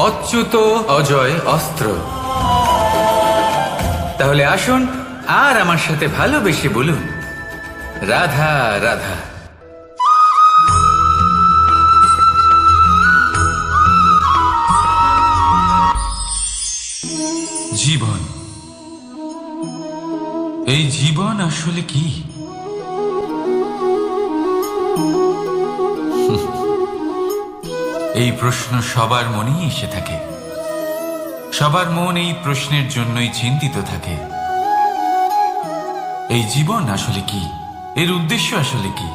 অচ্যুত অজয় অস্ত্র। তাহলে আসুন আর আমার সাথে ভালোবেসে বলুন, রাধা রাধা। জীবন, এই জীবন আসলে কি? এই প্রশ্ন সবার মনেই এসে থাকে। সবার মন এই প্রশ্নের জন্যই চিন্তিত থাকে। এই জীবন আসলে কি? এর উদ্দেশ্য আসলে কি?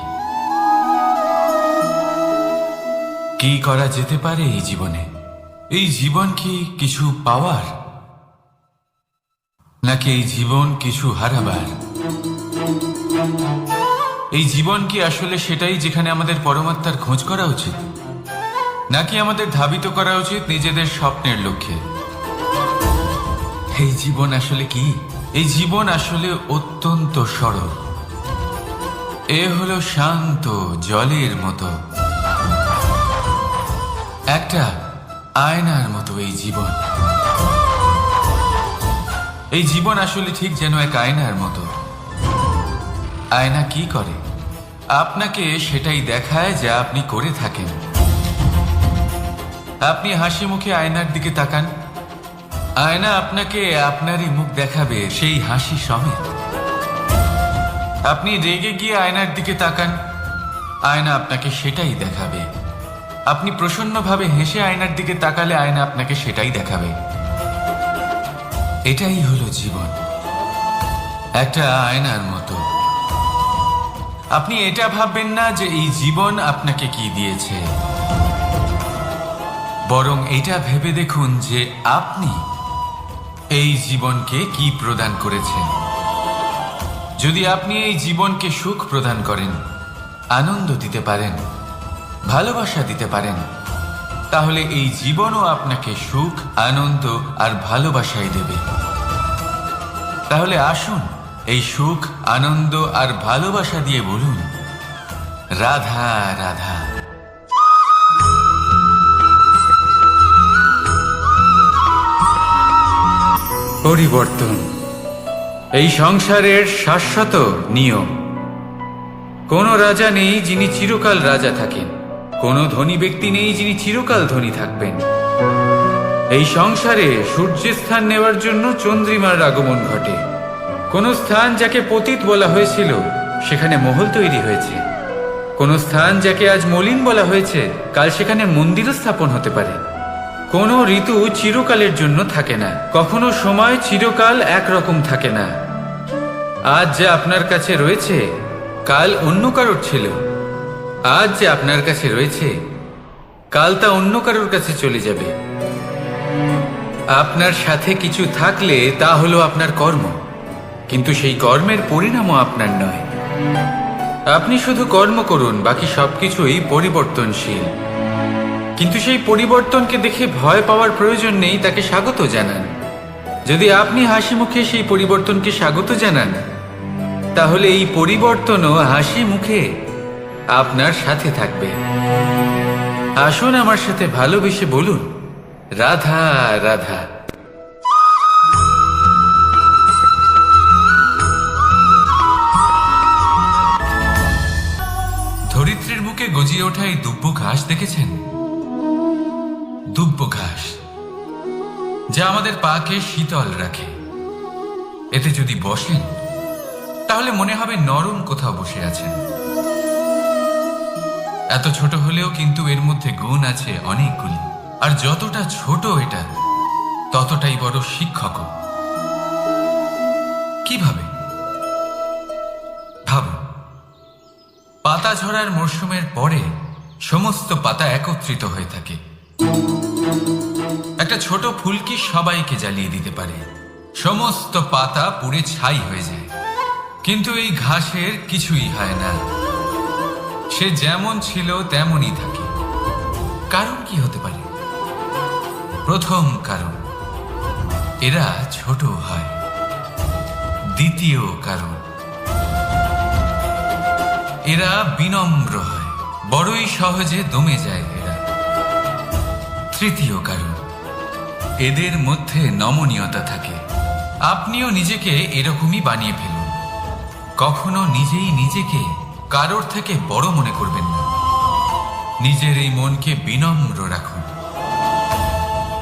কি করা যেতে পারে এই জীবনে? এই জীবন কি কিছু পাওয়ার, নাকি এই জীবন কিছু হারাবার? এই জীবন কি আসলে সেটাই যেখানে আমাদের পরমাত্মার খোঁজ করা উচিত, নাকি আমাদের ধাবিত করা উচিত নিজেদের স্বপ্নের লক্ষ্যে? এই জীবন আসলে কি? এই জীবন আসলে অত্যন্ত সরল। এ হলো শান্ত জলের মতো, একটা আয়নার মতো এই জীবন। এই জীবন আসলে ঠিক যেন এক আয়নার মতো। আয়না কি করে? আপনাকে সেটাই দেখায় যা আপনি করে থাকেন। আপনি হাসি মুখে আয়নার দিকে তাকান, আয়না আপনাকে আপনারই মুখ দেখাবে, সেই হাসি সমেত। আপনি রেগে গিয়ে আয়নার দিকে তাকান, আয়না আপনাকে সেটাই দেখাবে। আপনি প্রসন্নভাবে হেসে আয়নার দিকে তাকালে আয়না আপনাকে সেটাই দেখাবে। এটাই হলো জীবন, একটা আয়নার মতো। আপনি এটা ভাববেন না যে এই জীবন আপনাকে কি দিয়েছে, বরং এটা ভেবে দেখুন যে আপনি এই জীবনকে কি প্রদান করেছেন। যদি আপনি এই জীবনকে সুখ প্রদান করেন, আনন্দ দিতে পারেন, ভালোবাসা দিতে পারেন, তাহলে এই জীবনও আপনাকে সুখ, আনন্দ আর ভালোবাসাই দেবে। তাহলে আসুন এই সুখ, আনন্দ আর ভালোবাসা দিয়ে বলুন, রাধা রাধা। পরিবর্তন এই সংসারের শাশ্বত নিয়ম। কোনো রাজা নেই যিনি চিরকাল রাজা থাকেন, কোনো ধনী ব্যক্তি নেই যিনি চিরকাল ধনী থাকবেন। এই সংসারে সূর্যের স্থান নেওয়ার জন্য চন্দ্রিমার আগমন ঘটে। কোন স্থান যাকে পতিত বলা হয়েছিল সেখানে মহল তৈরি হয়েছে। কোন স্থান যাকে আজ মলিন বলা হয়েছে কাল সেখানে মন্দিরও স্থাপন হতে পারে। কোনো ঋতু চিরকালের জন্য থাকে না, কখনো সময় চিরকাল একরকম থাকে না। আজ যা আপনার কাছে রয়েছে কাল অন্য কারোর ছিল, আজ যে আপনার কাছে রয়েছে কাল তা অন্য কারোর কাছে চলে যাবে। আপনার সাথে কিছু থাকলে তা হলো আপনার কর্ম, কিন্তু সেই কর্মের পরিণামও আপনার নয়। আপনি শুধু কর্ম করুন, বাকি সবকিছুই পরিবর্তনশীল। কিন্তু সেই পরিবর্তনকে দেখে ভয় পাওয়ার প্রয়োজন নেই, তাকে স্বাগত জানান। যদি আপনি হাসি মুখে সেই পরিবর্তনকে স্বাগত জানান, তাহলে এই পরিবর্তনও হাসি মুখে আপনার সাথে থাকবে। আসুন আমার সাথে ভালোবেসে বলুন, রাধা রাধা। ধরিত্রীর বুকে গজিয়ে ওঠা এই দুব্য ঘাস দেখেছেন? দুব্য ঘাস, যা আমাদের পাকে শীতল রাখে। এতে যদি বসেন তাহলে মনে হবে নরম কোথাও বসে আছেন। এত ছোট হলেও কিন্তু এর মধ্যে গুণ আছে অনেকগুলি, আর যতটা ছোট এটা ততটাই বড় শিক্ষক। কিভাবে? ভাবুন, পাতা ঝরার মরশুমের পরে সমস্ত পাতা একত্রিত হয়ে থাকে। একটা ছোট ফুলকি সবাইকে জ্বালিয়ে দিতে পারে, সমস্ত পাতা পুড়ে ছাই হয়ে যায়। কিন্তু এই ঘাসের কিছুই হয় না, সে যেমন ছিল তেমনই থাকে। কারণ কি হতে পারে? প্রথম কারণ, এরা ছোট হয়। দ্বিতীয় কারণ, এরা বিনম্র হয়, বড়ই সহজে দমে যায় এরা। তৃতীয় কারণ, এদের মধ্যে নমনীয়তা থাকে। আপনিও নিজেকে এরকমই বানিয়ে ফেলুন। কখনো নিজেই নিজেকে কারোর থেকে বড় মনে করবেন না। নিজের এই মনকে বিনম্র রাখুন।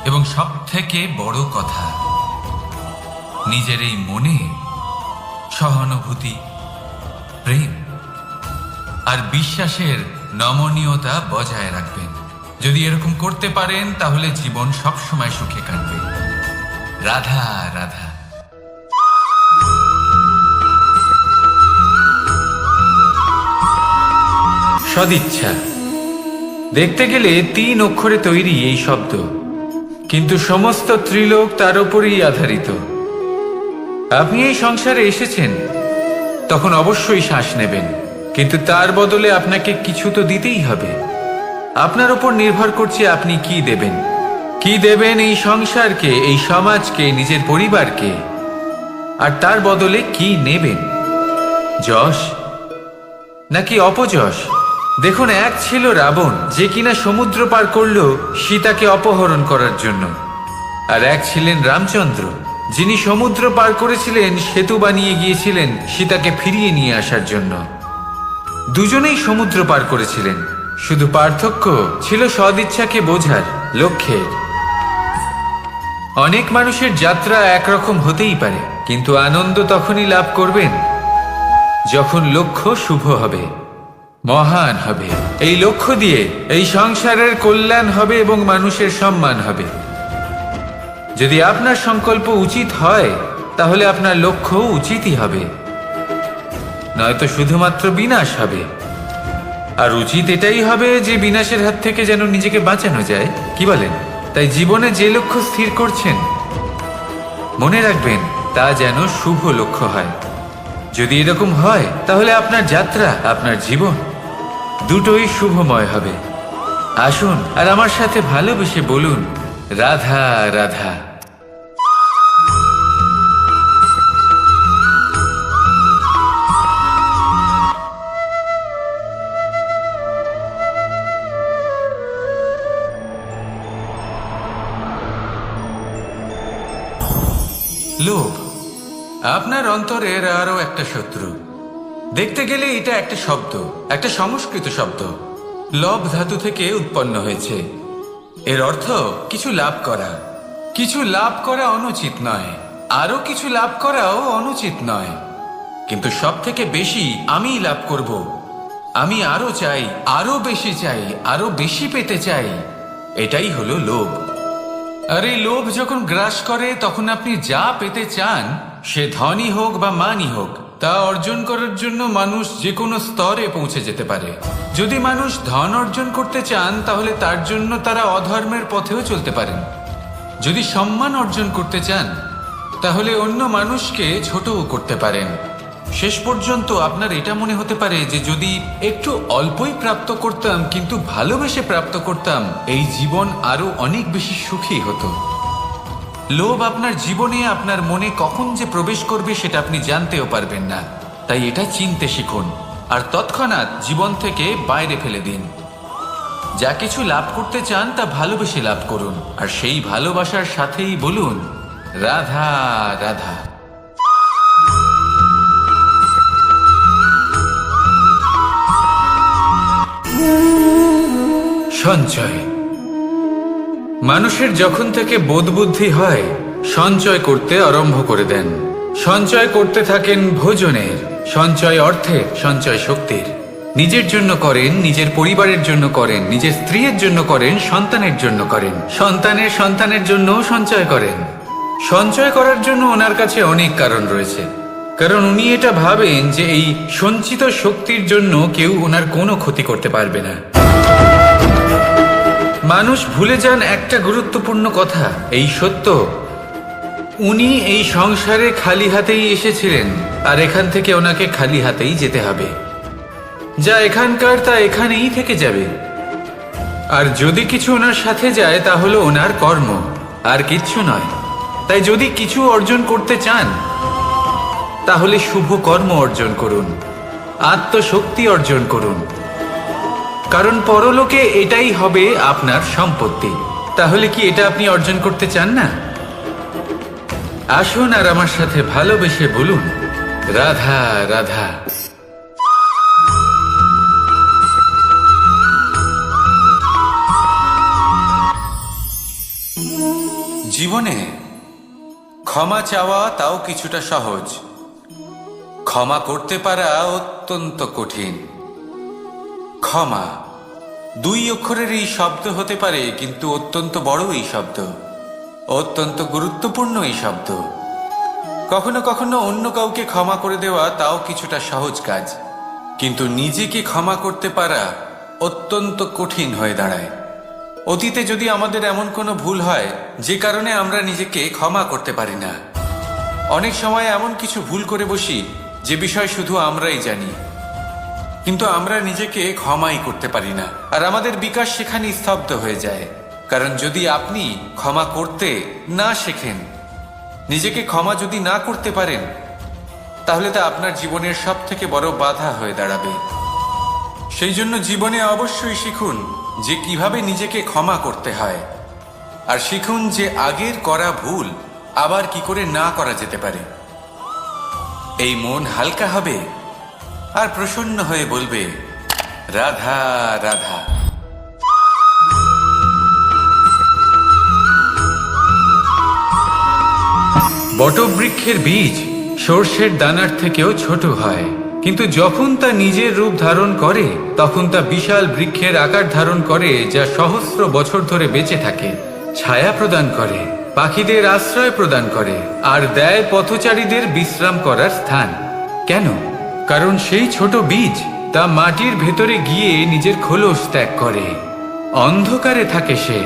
এবং সব থেকে বড় কথা, নিজের এই মনে সহানুভূতি, প্রেম আর বিশ্বাসের নমনীয়তা বজায় রাখবেন। যদি এরকম করতে পারেন তাহলে জীবন সবসময় সুখে কাটবে। রাধা রাধা। সদিচ্ছা, দেখতে গেলে 3 অক্ষরে তৈরি এই শব্দ, কিন্তু সমস্ত ত্রিলোক তার উপরেই আধারিত। আপনি এই সংসারে এসেছেন, তখন অবশ্যই শ্বাস নেবেন, কিন্তু তার বদলে আপনাকে কিছু তো দিতেই হবে। আপনার উপর নির্ভর করছে আপনি কি দেবেন। কি দেবেন এই সংসারকে, এই সমাজকে, নিজের পরিবারকে, আর তার বদলে কি নেবেন? যশ নাকি অপযশ? দেখুন, এক ছিল রাবণ, যে কিনা সমুদ্র পার করল সীতাকে অপহরণ করার জন্য, আর এক ছিলেন রামচন্দ্র, যিনি সমুদ্র পার করেছিলেন, সেতু বানিয়ে গিয়েছিলেন সীতাকে ফিরিয়ে নিয়ে আসার জন্য। দুজনেই সমুদ্র পার করেছিলেন, শুধু পার্থক্য ছিল সদিচ্ছাকে বোঝার, লক্ষ্যের। অনেক মানুষের যাত্রা একরকম হতেই পারে, কিন্তু আনন্দ তখনই লাভ করবেন যখন লক্ষ্য শুভ হবে, মহান হবে। এই লক্ষ্য দিয়ে এই সংসারের কল্যাণ হবে এবং মানুষের সম্মান হবে। যদি আপনার সংকল্প উচিত হয়, তাহলে আপনার লক্ষ্য উচিতই হবে, নয়তো শুধুমাত্র বিনাশ হবে। আর উচিত এটাই হবে যে বিনাশের হাত থেকে যেন নিজেকে বাঁচানো যায়, কি বলেন? তাই জীবনে যে লক্ষ্য স্থির করছেন, মনে রাখবেন তা যেন শুভ লক্ষ্য হয়। যদি এরকম হয়, তাহলে আপনার যাত্রা, আপনার জীবন দুটোই শুভময় হবে। আসুন আর আমার সাথে ভালোবেসে বলুন, রাধা রাধা। লোভ আপনার অন্তরের আরো একটা শত্রু। দেখতে গেলে এটা একটা শব্দ, একটা সংস্কৃত শব্দ, লব ধাতু থেকে উৎপন্ন হয়েছে। এর অর্থ কিছু লাভ করা। কিছু লাভ করা অনুচিত নয়, আরো কিছু লাভ করাও অনুচিত নয়, কিন্তু সব থেকে বেশি আমিই লাভ করব, আমি আরো চাই, আরো বেশি চাই, আরো বেশি পেতে চাই, এটাই হলো লোভ। আর এই লোভ যখন গ্রাস করে তখন আপনি যা পেতে চান, সে ধনই হোক বা মানই হোক, তা অর্জন করার জন্য মানুষ যে কোনো স্তরে পৌঁছে যেতে পারে। যদি মানুষ ধন অর্জন করতে চান তাহলে তার জন্য তারা অধর্মের পথেও চলতে পারেন। যদি সম্মান অর্জন করতে চান তাহলে অন্য মানুষকে ছোটও করতে পারেন। শেষ পর্যন্ত আপনার এটা মনে হতে পারে যে যদি একটু অল্পই প্রাপ্ত করতাম কিন্তু ভালোবেসে প্রাপ্ত করতাম, এই জীবন আরো অনেক বেশি সুখী হতো। লোভ আপনার জীবনে, আপনার মনে কখন যে প্রবেশ করবে সেটা আপনি জানতেও পারবেন না। তাই এটা চিনতে শিখুন আর তৎক্ষণাৎ জীবন থেকে বাইরে ফেলে দিন। যা কিছু লাভ করতে চান তা ভালোবেসে লাভ করুন, আর সেই ভালোবাসার সাথেই বলুন রাধা রাধা। সঞ্চয়। মানুষের যখন থেকে বোধ বুদ্ধি হয় সঞ্চয় করতে আরম্ভ করে দেন। সঞ্চয় করতে থাকেন ভোজনের, সঞ্চয় অর্থের, সঞ্চয় শক্তির। নিজের জন্য করেন, নিজের পরিবারের জন্য করেন, নিজের স্ত্রীর জন্য করেন, সন্তানের জন্য করেন, সন্তানের সন্তানের জন্য সঞ্চয় করেন। সঞ্চয় করার জন্য ওনার কাছে অনেক কারণ রয়েছে, কারণ উনি এটা ভাবেন যে এই সঞ্চিত শক্তির জন্য কেউ ওনার কোনো ক্ষতি করতে পারবে না। মানুষ ভুলে যান একটা গুরুত্বপূর্ণ কথা, এই সত্য, উনি এই সংসারে খালি হাতেই এসেছিলেন আর এখান থেকে ওনাকে খালি হাতেই যেতে হবে। যা এখানকার তা এখানেই থেকে যাবে। আর যদি কিছু ওনার সাথে যায় তা হলো ওনার কর্ম, আর কিচ্ছু নয়। তাই যদি কিছু অর্জন করতে চান তাহলে শুভ কর্ম অর্জন করুন, আত্মশক্তি অর্জন করুন, কারণ পরলোকে এটাই হবে আপনার সম্পত্তি। তাহলে কি এটা আপনি অর্জন করতে চান না? আসুন আর আমার সাথে ভালোবেসে বলুন রাধা রাধা। জীবনে ক্ষমা চাওয়া তাও কিছুটা সহজ, ক্ষমা করতে পারা অত্যন্ত কঠিন। ক্ষমা দুই অক্ষরের এই শব্দ হতে পারে, কিন্তু অত্যন্ত বড় এই শব্দ, অত্যন্ত গুরুত্বপূর্ণ এই শব্দ। কখনো কখনো অন্য কাউকে ক্ষমা করে দেওয়া তাও কিছুটা সহজ কাজ, কিন্তু নিজেকে ক্ষমা করতে পারা অত্যন্ত কঠিন হয়ে দাঁড়ায়। অতীতে যদি আমাদের এমন কোনো ভুল হয় যে কারণে আমরা নিজেকে ক্ষমা করতে পারি না, অনেক সময় এমন কিছু ভুল করে বসি যে বিষয় শুধু আমরাই জানি, কিন্তু আমরা নিজেকে ক্ষমাই করতে পারি না, আর আমাদের বিকাশ সেখানে স্তব্ধ হয়ে যায়। কারণ যদি আপনি ক্ষমা করতে না শেখেন, নিজেকে ক্ষমা যদি না করতে পারেন, তাহলে তা আপনার জীবনের সব থেকে বড় বাধা হয়ে দাঁড়াবে। সেই জন্য জীবনে অবশ্যই শিখুন যে কিভাবে নিজেকে ক্ষমা করতে হয়, আর শিখুন যে আগের করা ভুল আবার কি করে না করা যেতে পারে। এই মন হালকা হবে আর প্রসন্ন হয়ে বলবে রাধা রাধা। বটবৃক্ষের বীজ সর্ষের দানার থেকেও ছোট হয়, কিন্তু যখন তা নিজের রূপ ধারণ করে তখন তা বিশাল বৃক্ষের আকার ধারণ করে, যা সহস্র বছর ধরে বেঁচে থাকে, ছায়া প্রদান করে, পাখিদের আশ্রয় প্রদান করে, আর দেয় পথচারীদের বিশ্রাম করার স্থান। কেন? কারণ সেই ছোট বীজ তা মাটির ভেতরে গিয়ে নিজের খোলস ত্যাগ করে। অন্ধকারে থাকে সে,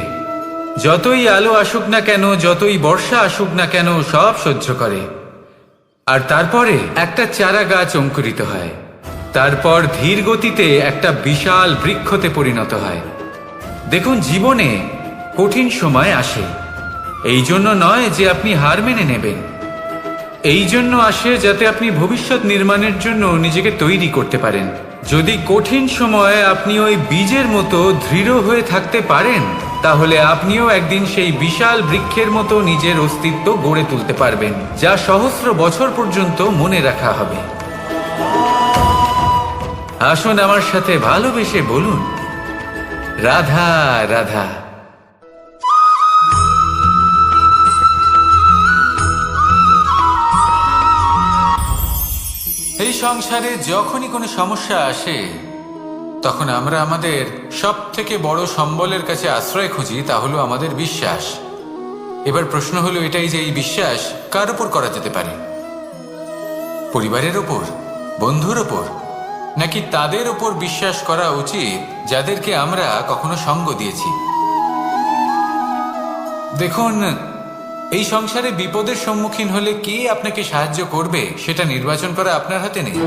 যতই আলো আসুক না কেন, যতই বর্ষা আসুক না কেন, সব সহ্য করে। আর তারপরে একটা চারা গাছ অঙ্কুরিত হয়, তারপর ধীর গতিতে একটা বিশাল বৃক্ষতে পরিণত হয়। দেখুন, জীবনে কঠিন সময় আসে, এই জন্য নয় যে আপনি হার মেনে নেবেন, এই জন্য আসে যাতে আপনি ভবিষ্যৎ নির্মাণের জন্য নিজেকে তৈরি করতে পারেন। যদি কঠিন সময়ে আপনি ওই বীজের মতো দৃঢ় হয়ে থাকতে পারেন, তাহলে আপনিও একদিন সেই বিশাল বৃক্ষের মতো নিজের অস্তিত্ব গড়ে তুলতে পারবেন, যা সহস্র বছর পর্যন্ত মনে রাখা হবে। আসুন আমার সাথে ভালোবেসে বলুন রাধা রাধা। এই সংসারে যখনই কোনো সমস্যা আসে তখন আমরা আমাদের সব থেকে বড় সম্বলের কাছে আশ্রয় খুঁজি, তা হলো আমাদের বিশ্বাস। এবার প্রশ্ন হলো এটাই যে এই বিশ্বাস কার উপর করা যেতে পারে? পরিবারের ওপর, বন্ধুর ওপর, নাকি তাদের ওপর বিশ্বাস করা উচিত যাদেরকে আমরা কখনো সঙ্গ দিয়েছি? দেখুন, এই সংসারে বিপদের সম্মুখীন হলে কে আপনাকে সাহায্য করবে সেটা নির্বাচন করা আপনার হাতে নেই।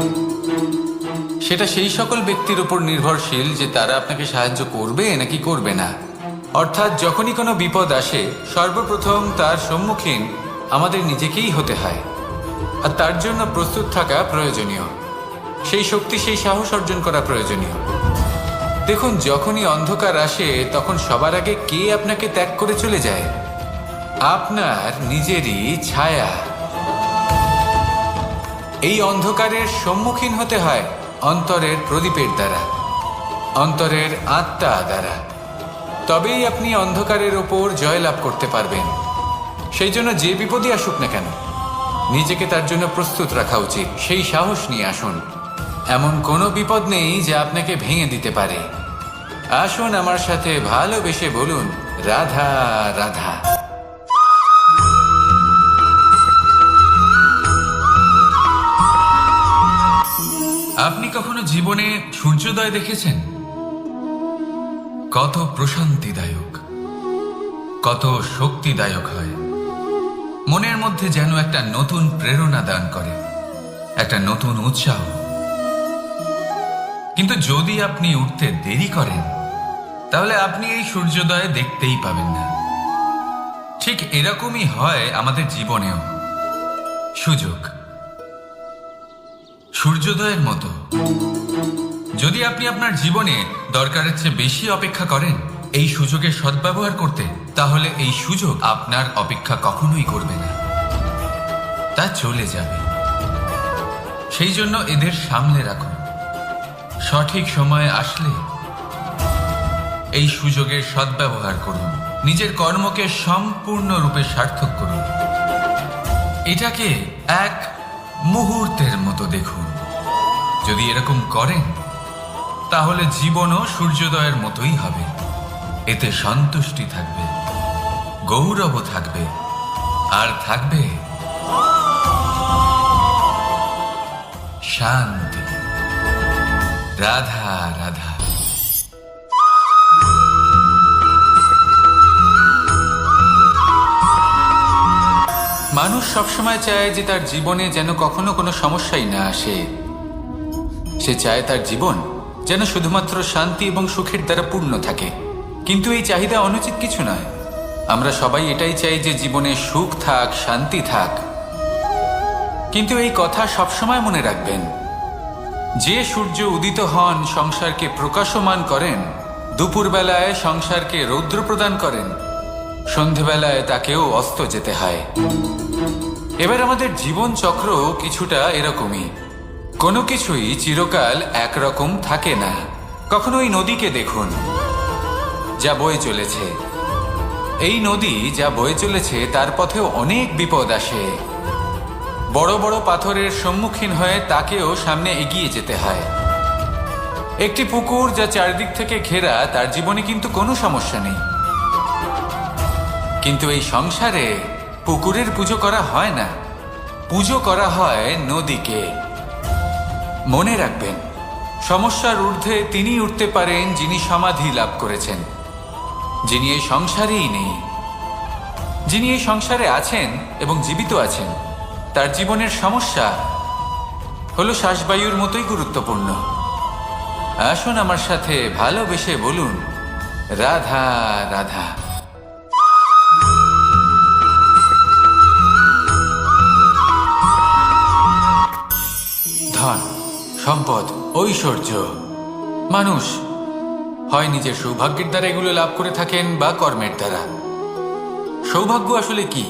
সেটা সেই সকল ব্যক্তির উপর নির্ভরশীল যে তারা আপনাকে সাহায্য করবে নাকি করবে না। অর্থাৎ যখনই কোনো বিপদ আসে সর্বপ্রথম তার সম্মুখীন আমাদের নিজেকেই হতে হয়, আর তার জন্য প্রস্তুত থাকা প্রয়োজনীয়। সেই শক্তি, সেই সাহস অর্জন করা প্রয়োজনীয়। দেখুন, যখনই অন্ধকার আসে তখন সবার আগে কে আপনাকে ত্যাগ করে চলে যায়? আপনার নিজেরই ছায়া। এই অন্ধকারের সম্মুখীন হতে হয় অন্তরের প্রদীপের দ্বারা, অন্তরের আত্মা দ্বারা। তবেই আপনি অন্ধকারের ওপর জয়লাভ করতে পারবেন। সেই জন্য যে বিপদই আসুক না কেন নিজেকে তার জন্য প্রস্তুত রাখা উচিত। সেই সাহস নিয়ে আসুন। এমন কোনো বিপদ নেই যা আপনাকে ভেঙে দিতে পারে। আসুন আমার সাথে ভালোবেসে বলুন, রাধা রাধা। আপনি কখনো জীবনে সূর্যোদয় দেখেছেন? কত প্রশান্তিদায়ক, কত শক্তিদায়ক হয়। মনের মধ্যে যেন একটা নতুন প্রেরণা দান করে, একটা নতুন উৎসাহ। কিন্তু যদি আপনি উঠতে দেরি করেন তাহলে আপনি এই সূর্যোদয় দেখতেই পাবেন না। ঠিক এরকমই হয় আমাদের জীবনেও। সুযোগ সূর্যোদয়ের মতো। যদি আপনি আপনার জীবনে দরকারের চেয়ে বেশি অপেক্ষা করেন এই সুযোগের সদ্ব্যবহার করতে, তাহলে এই সুযোগ আপনার অপেক্ষা কখনোই করবে না, তা চলে যাবে। সেই জন্য এদের সামলে রাখুন। সঠিক সময় আসলে এই সুযোগের সদ্ব্যবহার করুন। নিজের কর্মকে সম্পূর্ণরূপে সার্থক করুন। এটাকে এক মুহূর্তের মতো দেখুন। যদি এরকম করেন তাহলে জীবনও সূর্যোদয়ের মতোই হবে। এতে সন্তুষ্টি থাকবে, গৌরব থাকবে, আর থাকবে শান্তি। রাধা রাধা। মানুষ সবসময় চায় যে তার জীবনে যেন কখনো কোনো সমস্যাই না আসে। সে চায় তার জীবন যেন শুধুমাত্র শান্তি এবং সুখের দ্বারা পূর্ণ থাকে। কিন্তু এই চাহিদা অনুচিত কিছু নয়। আমরা সবাই এটাই চাই যে জীবনে সুখ থাক, শান্তি থাক। কিন্তু এই কথা সবসময় মনে রাখবেন, যে সূর্য উদিত হন সংসারকে প্রকাশমান করেন, দুপুরবেলায় সংসারকে রৌদ্র প্রদান করেন, সন্ধেবেলায় তাকেও অস্ত যেতে হয়। এবার আমাদের জীবন চক্র কিছুটা এরকমই। কোনো কিছুই চিরকাল একরকম থাকে না। কখনো এই নদীকে দেখুন যা বয়ে চলেছে। এই নদী যা বয়ে চলেছে তার পথেও অনেক বিপদ আসে। বড় বড় পাথরের সম্মুখীন হয়ে তাকেও সামনে এগিয়ে যেতে হয়। একটি পুকুর যা চারদিক থেকে ঘেরা, তার জীবনে কিন্তু কোনো সমস্যা নেই। কিন্তু এই সংসারে পুকুরের পুজো করা হয় না, পুজো করা হয় নদীকে। মনে রাখবেন, সমস্যার ঊর্ধ্বে তিনি উঠতে পারেন যিনি সমাধি লাভ করেছেন, যিনি এই সংসারেই নেই। যিনি এই সংসারে আছেন এবং জীবিত আছেন, তার জীবনের সমস্যা হলো শ্বাসবায়ুর মতোই গুরুত্বপূর্ণ। আসুন আমার সাথে ভালোবেসে বলুন, রাধা রাধা। ধন, সম্পদ, ঐশ্বর্য, মানুষ হয় নিজের সৌভাগ্যের দ্বারা এগুলো লাভ করে থাকেন বা কর্মের দ্বারা। সৌভাগ্য আসলে কি?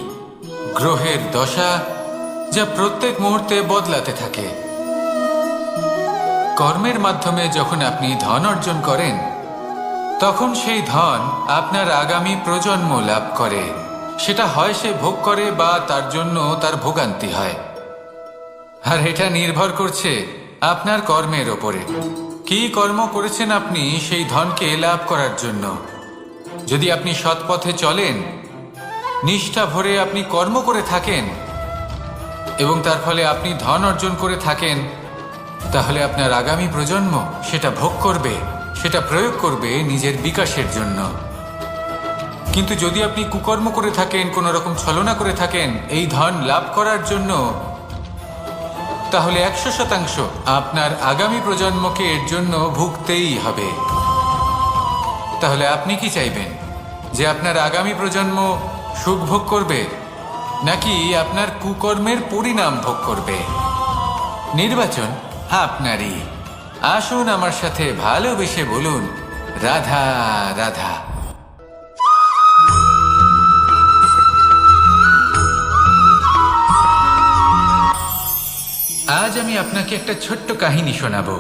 গ্রহের দশা যা প্রত্যেক মুহূর্তে বদলাতে থাকে। কর্মের মাধ্যমে যখন আপনি ধন অর্জন করেন তখন সেই ধন আপনার আগামী প্রজন্ম লাভ করে। সেটা হয় সে ভোগ করে বা তার জন্য তার ভোগান্তি হয়। আর এটা নির্ভর করছে আপনার কর্মের ওপরে। কি কর্ম করেছেন আপনি সেই ধনকে লাভ করার জন্য। যদি আপনি সৎ পথে চলেন নিষ্ঠা ভরে আপনি কর্ম করে থাকেন এবং তার ফলে আপনি ধন অর্জন করে থাকেন, তাহলে আপনার আগামী প্রজন্ম সেটা ভোগ করবে, সেটা প্রয়োগ করবে নিজের বিকাশের জন্য। কিন্তু যদি আপনি কুকর্ম করে থাকেন, কোনো রকম ছলনা করে থাকেন এই ধন লাভ করার জন্য, তাহলে 100% আপনার আগামী প্রজন্মকে এর জন্য ভুগতেই হবে। তাহলে আপনি কি চাইবেন, যে আপনার আগামী প্রজন্ম সুখ ভোগ করবে, নাকি আপনার কুকর্মের পরিণাম ভোগ করবে? নির্বাচন আপনারই। আসুন আমার সাথে ভালোবেসে বলুন, রাধা রাধা। আজ আমি আপনাকে একটা ছোট্ট কাহিনী শোনাবো।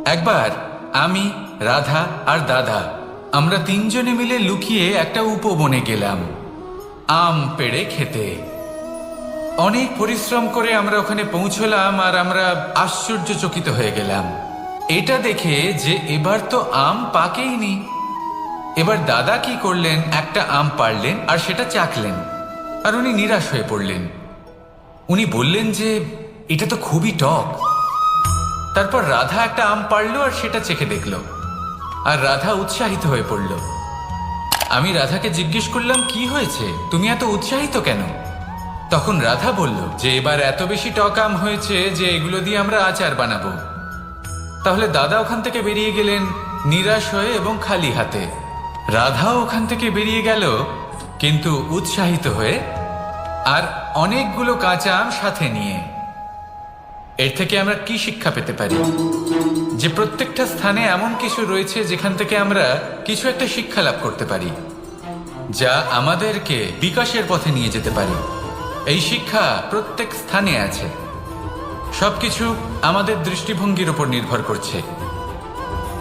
একবার আমি, রাধা আর দাদা আমরা তিনজনে মিলে লুকিয়ে একটা উপবনে গেলাম আম পেড়ে খেতে। অনেক পরিশ্রম করে আমরা ওখানে পৌঁছলাম আর আমরা আশ্চর্যচকিত হয়ে গেলাম এটা দেখে যে এবার তো আম পাকেইনি। এবার দাদা কি করলেন, একটা আম পাড়লেন আর সেটা চাখলেন, আর উনি নিরাশ হয়ে পড়লেন। উনি বললেন যে এটা তো খুবই টক। তারপর রাধা একটা আম পাড়লো আর সেটা চেখে দেখলো, আর রাধা উৎসাহিত হয়ে পড়ল। আমি রাধাকে জিজ্ঞেস করলাম, কি হয়েছে, তুমি এত উৎসাহিত কেন? তখন রাধা বলল যে এবার এত বেশি টক আম হয়েছে যে এগুলো দিয়ে আমরা আচার বানাবো। তাহলে দাদা ওখান থেকে বেরিয়ে গেলেন নিরাশ হয়ে এবং খালি হাতে। রাধাও ওখান থেকে বেরিয়ে গেল কিন্তু উৎসাহিত হয়ে, আর অনেকগুলো কাঁচা আম সাথে নিয়ে। এর থেকে আমরা কি শিক্ষা পেতে পারি? যে প্রত্যেকটা স্থানে এমন কিছু রয়েছে যেখান থেকে আমরা কিছু একটা শিক্ষা লাভ করতে পারি, যা আমাদেরকে বিকাশের পথে নিয়ে যেতে পারে। এই শিক্ষা প্রত্যেক স্থানে আছে। সবকিছু আমাদের দৃষ্টিভঙ্গির উপর নির্ভর করছে।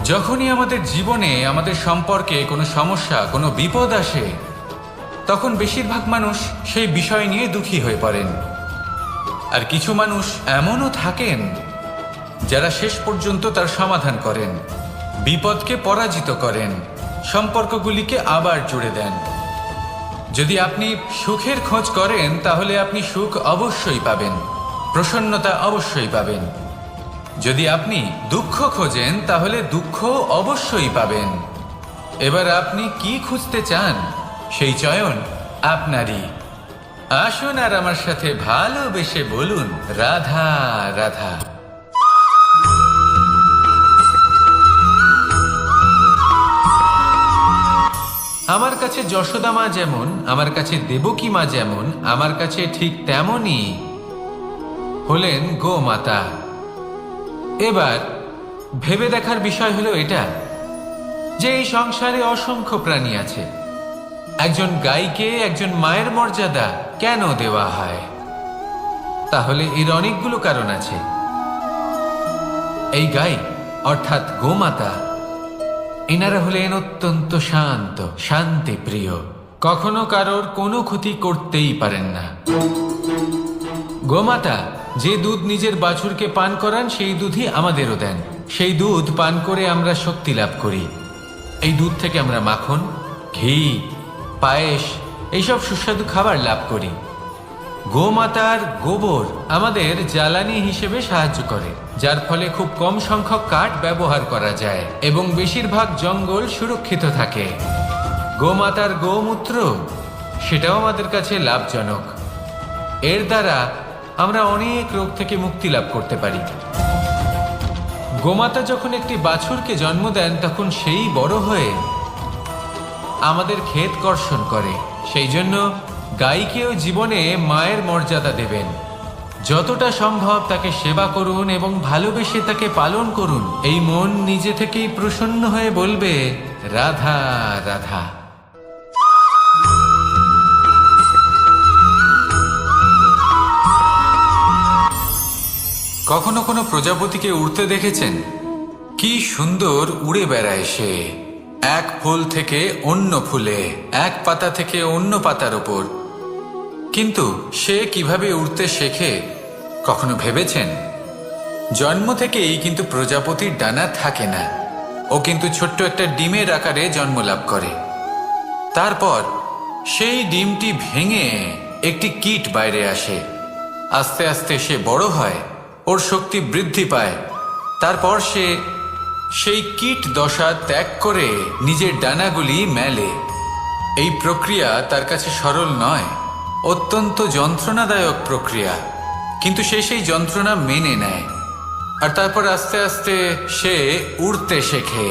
যখনই আমাদের জীবনে, আমাদের সম্পর্কে কোনো সমস্যা, কোনো বিপদ আসে, তখন বেশিরভাগ মানুষ সেই বিষয় নিয়ে দুঃখী হয়ে পড়েন। আর কিছু মানুষ এমনও থাকেন যারা শেষ পর্যন্ত তার সমাধান করেন, বিপদকে পরাজিত করেন, সম্পর্কগুলিকে আবার জুড়ে দেন। যদি আপনি সুখের খোঁজ করেন তাহলে আপনি সুখ অবশ্যই পাবেন, প্রসন্নতা অবশ্যই পাবেন। যদি আপনি দুঃখ খোঁজেন তাহলে দুঃখ অবশ্যই পাবেন। এবার আপনি কি খুঁজতে চান, সেই চয়ন আপনারই। আসুন আর আমার সাথে ভালোবেসে বলুন, রাধা রাধা। আমার কাছে যশোদা মা যেমন, আমার কাছে দেবকী মা যেমন, আমার কাছে ঠিক তেমনই হলেন গোমাতা। এবার ভেবে দেখার বিষয় হলো এটা, যে এই সংসারে অসংখ্য প্রাণী আছে, একজন গাইকে একজন মায়ের মর্যাদা কেন দেওয়া হয়? তাহলে এর অনেকগুলো কারণ আছে। এই গাই অর্থাৎ গোমাতা, এনারা হলেন অত্যন্ত শান্ত, শান্তিপ্রিয়, কখনো কারোর কোনো ক্ষতি করতেই পারেন না। গোমাতা যে দুধ নিজের বাছুরকে পান করান সেই দুধই আমাদেরও দেন। সেই দুধ পান করে আমরা শক্তি লাভ করি। এই দুধ থেকে আমরা মাখন, ঘি, পায়েস, এইসব সুস্বাদু খাবার লাভ করি। গোমাতার গোবর আমাদের জ্বালানি হিসেবে সাহায্য করে, যার ফলে খুব কম সংখ্যক কাঠ ব্যবহার করা যায় এবং বেশিরভাগ জঙ্গল সুরক্ষিত থাকে। গোমাতার গোমূত্র, সেটাও আমাদের কাছে লাভজনক। এর দ্বারা আমরা অনেক রোগ থেকে মুক্তি লাভ করতে পারি। গোমাতা যখন একটি বাছুরকে জন্ম দেন তখন সেই বড় হয়ে আমাদের ক্ষেত কর্ষণ করে। সেই জন্য গাইকেও জীবনে মায়ের মর্যাদা দেবেন। যতটা সম্ভব তাকে সেবা করুন এবং ভালোবেসে তাকে পালন করুন। এই মন নিজে থেকেই প্রসন্ন হয়ে বলবে, রাধা রাধা। কখনো কোনো প্রজাপতিকে উড়তে দেখেছেন? কি সুন্দর উড়ে বেড়ায় সে, এক ফুল থেকে অন্য ফুলে, এক পাতা থেকে অন্য পাতার উপর। কিন্তু সে কিভাবে উড়তে শেখে কখনো ভেবেছেন? জন্ম থেকেই কিন্তু প্রজাপতির ডানা থাকে না। ও কিন্তু ছোট্ট একটা ডিমের আকারে জন্ম লাভ করে। তারপর সেই ডিমটি ভেঙে একটি কীট বাইরে আসে। আস্তে আস্তে সে বড় হয়, ওর শক্তি বৃদ্ধি পায়। তারপর সে সেই কীট দশা ত্যাগ করে নিজের ডানাগুলি মেলে। এই প্রক্রিয়া তার কাছে সরল নয়, অত্যন্ত যন্ত্রণাদায়ক প্রক্রিয়া, কিন্তু সে সেই যন্ত্রণা মেনে নেয়। আর তারপর আস্তে আস্তে সে উড়তে শেখে।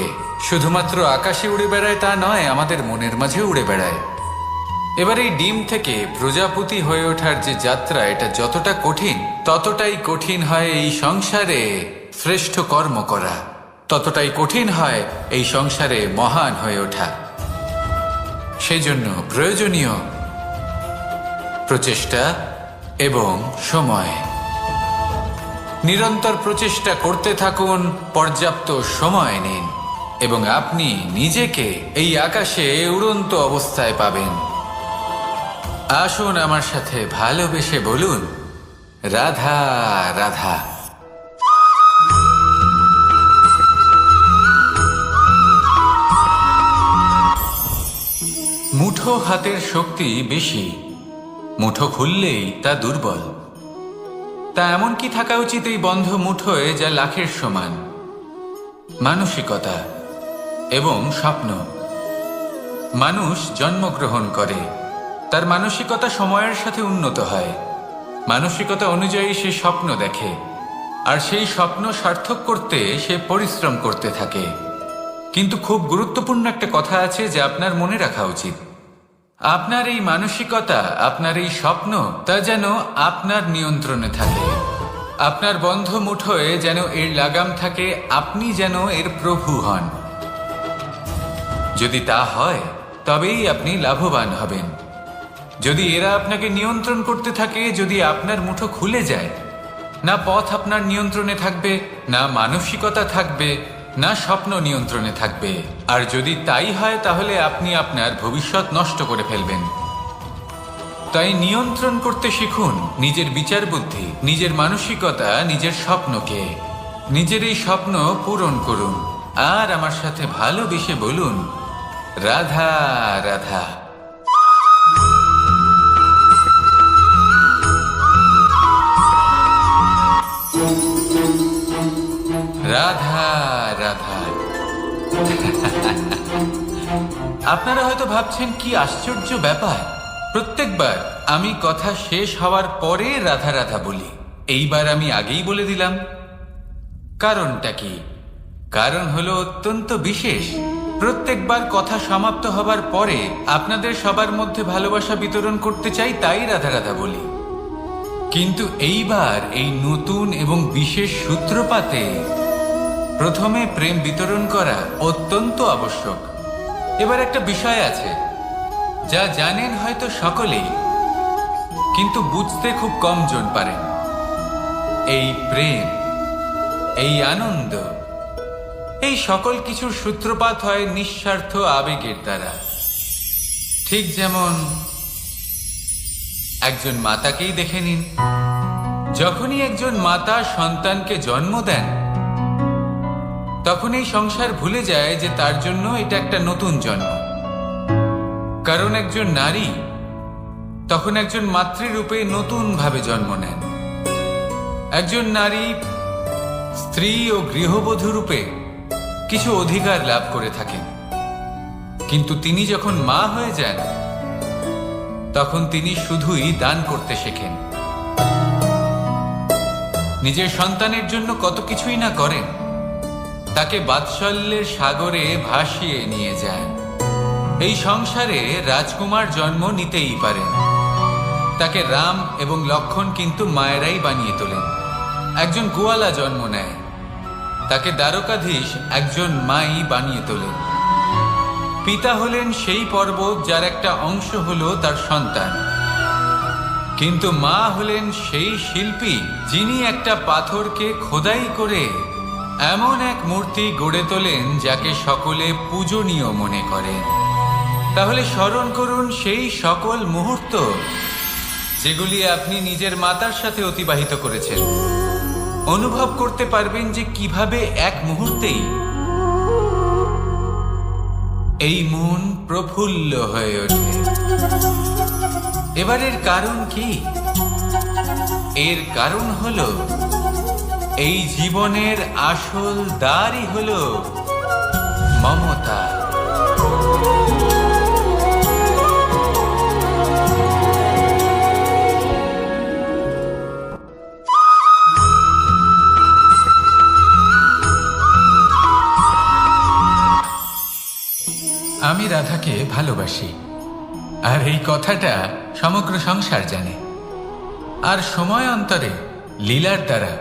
শুধুমাত্র আকাশে উড়ে বেড়ায় তা নয়, আমাদের মনের মাঝে উড়ে বেড়ায়। এবার এই ডিম থেকে প্রজাপতি হয়ে ওঠার যে যাত্রা, এটা যতটা কঠিন, ততটাই কঠিন হয় এই সংসারে শ্রেষ্ঠ কর্ম করা, ততটাই কঠিন হয় এই সংসারে মহান হয়ে ওঠা। সেই জন্য প্রয়োজনীয় প্রচেষ্টা এবং সময়। নিরন্তর প্রচেষ্টা করতে থাকুন, পর্যাপ্ত সময় নিন, এবং আপনি নিজেকে এই আকাশে উড়ন্ত অবস্থায় পাবেন। আসুন আমার সাথে ভালোবেসে বলুন, রাধা রাধা। মুঠো হাতের শক্তি বেশি, মুঠো খুললেই তা দুর্বল। তা এমন কি থাকা উচিত এই বন্ধ মুঠোয় যা লাখের সমান? মানসিকতা এবং স্বপ্ন। মানুষ জন্মগ্রহণ করে, তার মানসিকতা সময়ের সাথে উন্নত হয়। মানসিকতা অনুযায়ী সে স্বপ্ন দেখে, আর সেই স্বপ্ন সার্থক করতে সে পরিশ্রম করতে থাকে। কিন্তু খুব গুরুত্বপূর্ণ একটা কথা আছে যা আপনার মনে রাখা উচিত। আপনার এই মানসিকতা, আপনার এই স্বপ্ন, তা যেন আপনার নিয়ন্ত্রণে থাকে। আপনার বন্ধ মুঠোয় যেন এর লাগাম থাকে, আপনি যেন এর প্রভু হন। যদি তা হয় তবেই আপনি লাভবান হবেন। যদি এরা আপনাকে নিয়ন্ত্রণ করতে থাকে, যদি আপনার মুঠো খুলে যায়, না পথ আপনার নিয়ন্ত্রণে থাকবে, না মানসিকতা থাকবে, না স্বপ্ন নিয়ন্ত্রণে থাকবে। আর যদি তাই হয় তাহলে আপনি আপনার ভবিষ্যৎ নষ্ট করে ফেলবেন। তাই নিয়ন্ত্রণ করতে শিখুন নিজের বিচার বুদ্ধি, নিজের মানসিকতা, নিজের স্বপ্নকে। নিজের এই স্বপ্ন পূরণ করুন, আর আমার সাথে ভালোবেসে বলুন, রাধা রাধা। রাধা রাধা। আপনারা হয়তো ভাবছেন কি আশ্চর্য ব্যাপার, প্রত্যেকবার আমি কথা শেষ হওয়ার পরে রাধা রাধা বলি। এইবার আমি আগেই বলে দিলাম। কারণটা কি? কারণ হলো অত্যন্ত বিশেষ। প্রত্যেকবার কথা সমাপ্ত হবার পরে আপনাদের সবার মধ্যে ভালোবাসা বিতরণ করতে চাই, তাই রাধা রাধা বলি। কিন্তু এইবার এই নতুন এবং বিশেষ সূত্রপাতে প্রথমে প্রেম বিতরণ করা অত্যন্ত আবশ্যক। এবার একটা বিষয় আছে যা জানেন হয়তো সকলেই, কিন্তু বুঝতে খুব কম জন পারেন। এই প্রেম, এই আনন্দ, এই সকল কিছুর সূত্রপাত হয় নিঃস্বার্থ আবেগের দ্বারা। ঠিক যেমন একজন মাতাকেই দেখে নিন। যখনই একজন মাতা সন্তানকে জন্ম দেন, তখন এই সংসার ভুলে যায় যে তার জন্য এটা একটা নতুন জন্ম। কারণ একজন নারী তখন একজন মাতৃরূপে নতুন ভাবে জন্ম নেন। একজন নারী স্ত্রী ও গৃহবধূ রূপে কিছু অধিকার লাভ করে থাকেন, কিন্তু তিনি যখন মা হয়ে যান, তখন তিনি শুধুই দান করতে শেখেন। নিজের সন্তানের জন্য কত কিছুই না করেন, তাকে বাৎসল্যের সাগরে ভাসিয়ে নিয়ে যান। এই সংসারে রাজকুমার জন্ম নিতেই পারেন, তাকে রাম এবং লক্ষ্মণ কিন্তু মায়েরাই বানিয়ে তোলেন। একজন গোয়ালা জন্ম নেয়, তাকে দ্বারকাধীশ একজন মাই বানিয়ে তোলেন। পিতা হলেন সেই পর্বত যার একটা অংশ হলো তার সন্তান, কিন্তু মা হলেন সেই শিল্পী যিনি একটা পাথরকে খোদাই করে এমন এক মূর্তি গড়ে তোলেন যাকে সকলে পূজনীয় মনে করেন। তাহলে স্মরণ করুন সেই সকল মুহূর্ত যেগুলি আপনি নিজের মাতার সাথে অতিবাহিত করেছেন। অনুভব করতে পারবেন যে কিভাবে এক মুহূর্তেই এই মন প্রফুল্ল হয়ে ওঠে। এবারের কারণ কি? এর কারণ হলো এই জীবনের আসল দ্বারই হলো মমতা। আমি রাধাকে ভালোবাসি, আর এই কথাটা সমগ্র সংসার জানে। আর সময় অন্তরে লীলার দ্বারা,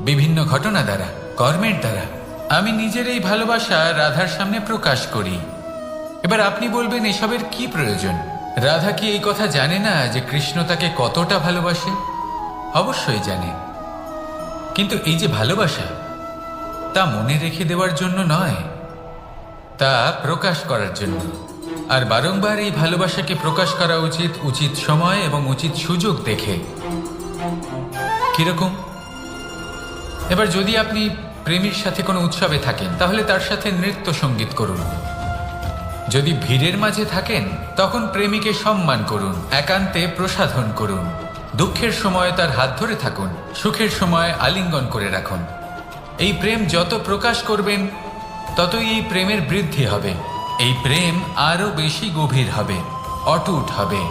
বিভিন্ন ঘটনা দ্বারা, কর্মের দ্বারা আমি নিজের এই ভালোবাসা রাধার সামনে প্রকাশ করি। এবার আপনি বলবেন, এসবের কি প্রয়োজন? রাধা কি এই কথা জানে না যে কৃষ্ণ তাকে কতটা ভালোবাসে? অবশ্যই জানে, কিন্তু এই যে ভালোবাসা, তা মনে রেখে দেওয়ার জন্য নয়, তা প্রকাশ করার জন্য। আর বারংবার এই ভালোবাসাকে প্রকাশ করা উচিত, উচিত সময় এবং উচিত সুযোগ দেখে। কিরকম? এবার যদি আপনি প্রেমীর সাথে কোনো উৎসবে থাকেন, তাহলে তার সাথে নৃত্য সঙ্গীত করুন। যদি ভিড়ের মাঝে থাকেন, তখন প্রেমীকে সম্মান করুন, একান্তে প্রসাধন করুন। দুঃখের সময় তার হাত ধরে থাকুন, সুখের সময় আলিঙ্গন করে রাখুন। এই প্রেম যত প্রকাশ করবেন, ততই এই প্রেমের বৃদ্ধি হবে। এই প্রেম আরো বেশি গভীর হবে, অটুট হবে।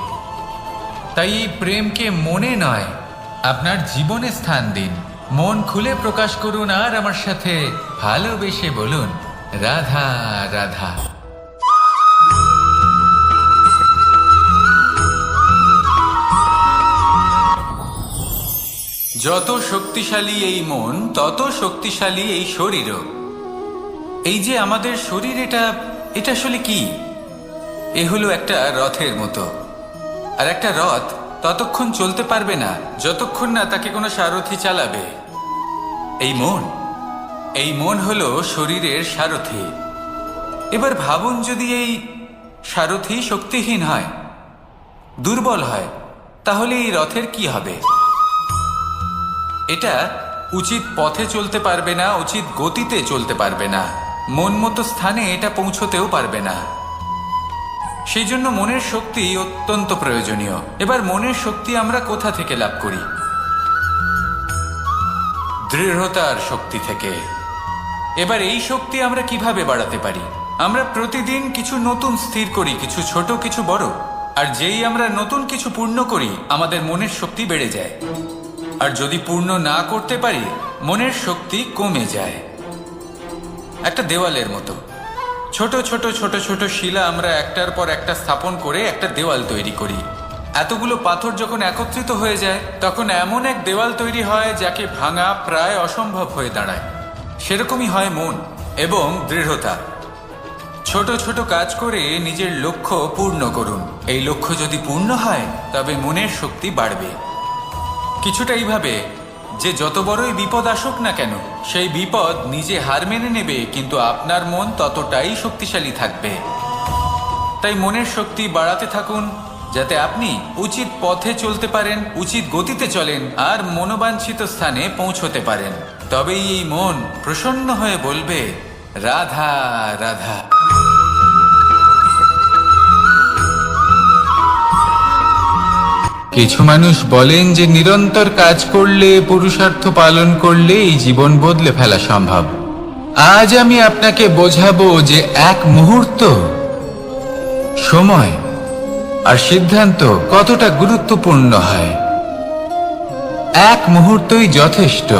তাই এই প্রেমকে মনে নয়, আপনার জীবনে স্থান দিন। মন খুলে প্রকাশ করুন, আর আমার সাথে ভালোবেসে বলুন, রাধা রাধা। যত শক্তিশালী এই মন, তত শক্তিশালী এই শরীরও। এই যে আমাদের শরীর, এটা আসলে কি? এ হলো একটা রথের মতো। আর একটা রথ ততক্ষণ চলতে পারবে না যতক্ষণ না তাকে কোনো সারথি চালাবে। এই মন হলো শরীরের সারথি। এবার ভাবুন, যদি এই সারথি শক্তিহীন হয়, দুর্বল হয়, তাহলে এই রথের কি হবে? এটা উচিত পথে চলতে পারবে না, উচিত গতিতে চলতে পারবে না, মন মতো স্থানে এটা পৌঁছতেও পারবে না। সেই জন্য মনের শক্তি অত্যন্ত প্রয়োজনীয়। এবার মনের শক্তি আমরা কোথা থেকে লাভ করি? দৃঢ়তার শক্তি থেকে। এবার এই শক্তি আমরা কিভাবে বাড়াতে পারি? আমরা প্রতিদিন কিছু নতুন স্থির করি, কিছু ছোট, কিছু বড়। আর যেই আমরা নতুন কিছু পূর্ণ করি, আমাদের মনের শক্তি বেড়ে যায়। আর যদি পূর্ণ না করতে পারি, মনের শক্তি কমে যায়। একটা দেওয়ালের মতো ছোট ছোট ছোট ছোট শিলা আমরা একটার পর একটা স্থাপন করে একটা দেওয়াল তৈরি করি। এতগুলো পাথর যখন একত্রিত হয়ে যায়, তখন এমন এক দেওয়াল তৈরি হয় যাকে ভাঙা প্রায় অসম্ভব হয়ে দাঁড়ায়। সেরকমই হয় মন এবং দৃঢ়তা। ছোট ছোট কাজ করে নিজের লক্ষ্য পূর্ণ করুন। এই লক্ষ্য যদি পূর্ণ হয়, তবে মনের শক্তি বাড়বে। কিছুটা এইভাবে যে যত বড়ই বিপদ আসুক না কেন, সেই বিপদ নিজে হার মেনে নেবে, কিন্তু আপনার মন ততটাই শক্তিশালী থাকবে। তাই মনের শক্তি বাড়াতে থাকুন, যাতে আপনি উচিত পথে চলতে পারেন, উচিত গতিতে চলেন, আর মনোবাঞ্ছিত স্থানে পৌঁছতে পারেন। তবেই এই মন প্রসন্ন হয়ে বলবে, রাধা রাধা। কিছু মানুষ বলেন যে নিরন্তর কাজ করলে, পুরুষার্থ পালন করলে এই জীবন বদলে ফেলা সম্ভব। আজ আমি আপনাকে বোঝাবো যে এক মুহূর্ত, সময় আর সিদ্ধান্ত কতটা গুরুত্বপূর্ণ হয়। এক মুহূর্তই যথেষ্ট।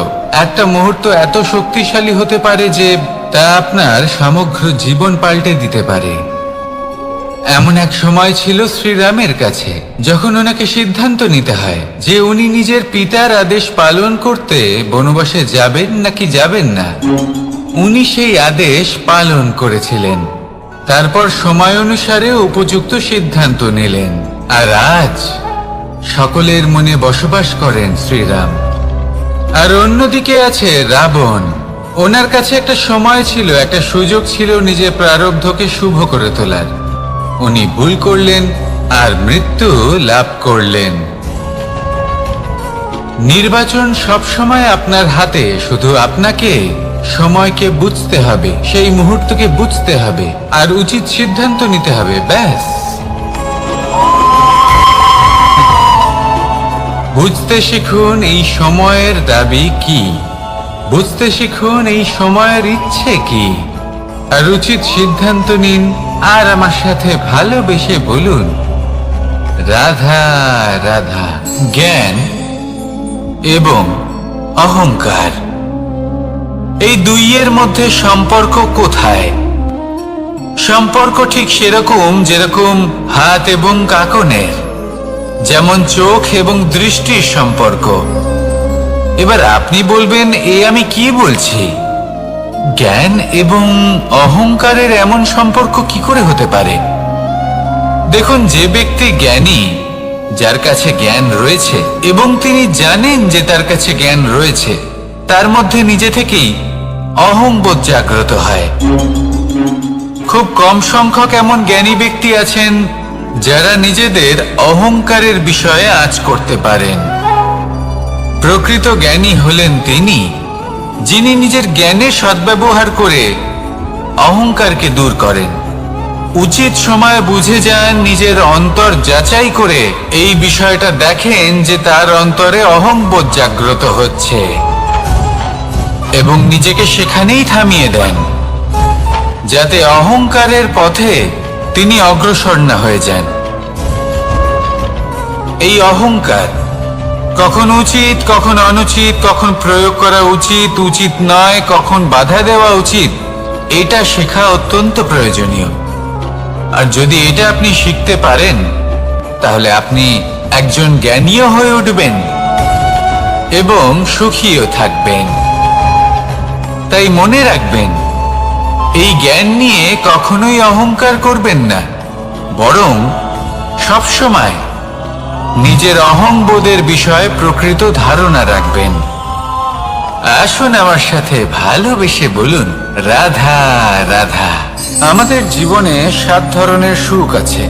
একটা মুহূর্ত এত শক্তিশালী হতে পারে যে তা আপনার সমগ্র জীবন পাল্টে দিতে পারে। এমন এক সময় ছিল শ্রীরামের কাছে, যখন ওনাকে সিদ্ধান্ত নিতে হয় যে উনি নিজের পিতার আদেশ পালন করতে বনবাসে যাবেন নাকি যাবেন না। উনি সেই আদেশ পালন করেছিলেন। তারপর সময় অনুসারে উপযুক্ত সিদ্ধান্ত নিলেন। আর আজ সকলের মনে বসবাস করেন শ্রীরাম। আর অন্যদিকে আছে রাবণ। ওনার কাছে একটা সময় ছিল, একটা সুযোগ ছিল নিজের প্রারব্ধকে শুভ করে তোলার। উনি ভুল করলেন আর মৃত্যু লাভ করলেন। নির্বাচন সবসময় আপনার হাতে, শুধু আপনাকে সময়কে বুঝতে হবে, সেই মুহূর্তকে বুঝতে হবে আর উচিত সিদ্ধান্ত নিতে হবে, ব্যাস। বুঝতে শিখুন এই সময়ের দাবি কি, বুঝতে শিখুন এই সময়ের ইচ্ছে কি, আর উচিত সিদ্ধান্ত নিন। আর আমার সাথে ভালোবেসে বলুন, রাধা রাধা। জ্ঞান এবং অহংকার, এই দুইয়ের মধ্যে সম্পর্ক কোথায়? সম্পর্ক ঠিক সেরকম যেরকম হাত এবং কাঁকনের, যেমন চোখ এবং দৃষ্টির সম্পর্ক। এবার আপনি বলবেন, আমি কি বলছি? জ্ঞান এবং অহংকারের এমন সম্পর্ক কি করে হতে পারে? দেখুন, যে ব্যক্তি জ্ঞানী, যার কাছে জ্ঞান রয়েছে এবং তিনি জানেন যে তার কাছে জ্ঞান রয়েছে, তার মধ্যে নিজে থেকেই অহংবোধ জাগ্রত হয়। খুব কম সংখ্যক এমন জ্ঞানী ব্যক্তি আছেন যারা নিজেদের অহংকারের বিষয়ে আঁচ করতে পারেন। প্রকৃত জ্ঞানী হলেন তিনি, যিনি নিজের জ্ঞানের সদ্ব্যবহার করে অহংকারকে দূর করেন। উচিত সময় বুঝে যান, নিজের অন্তর যাচাই করে এই বিষয়টা দেখেন যে তার অন্তরে অহংবোধ জাগ্রত হচ্ছে এবং নিজেকে সেখানেই থামিয়ে দেন, যাতে অহংকারের পথে তিনি অগ্রসর না হয়ে যান। এই অহংকার কখন উচিত, কখন অনুচিত, কখন প্রয়োগ করা উচিত, উচিত নয়, কখন বাধা দেওয়া উচিত, এটা শেখা অত্যন্ত প্রয়োজনীয়। আর যদি এটা আপনি শিখতে পারেন, তাহলে আপনি একজন জ্ঞানীও হয়ে উঠবেন এবং সুখীও থাকবেন। তাই মনে রাখবেন, এই জ্ঞান নিয়ে কখনোই অহংকার করবেন না, বরং সবসময় নিজের অহংবোধের বিষয়ে প্রকৃত ধারণা রাখবেন। আসুন আমার সাথে ভালোবেসে বলুন, রাধা রাধা। আমাদের জীবনে 7 ধরনের সুখ আছে,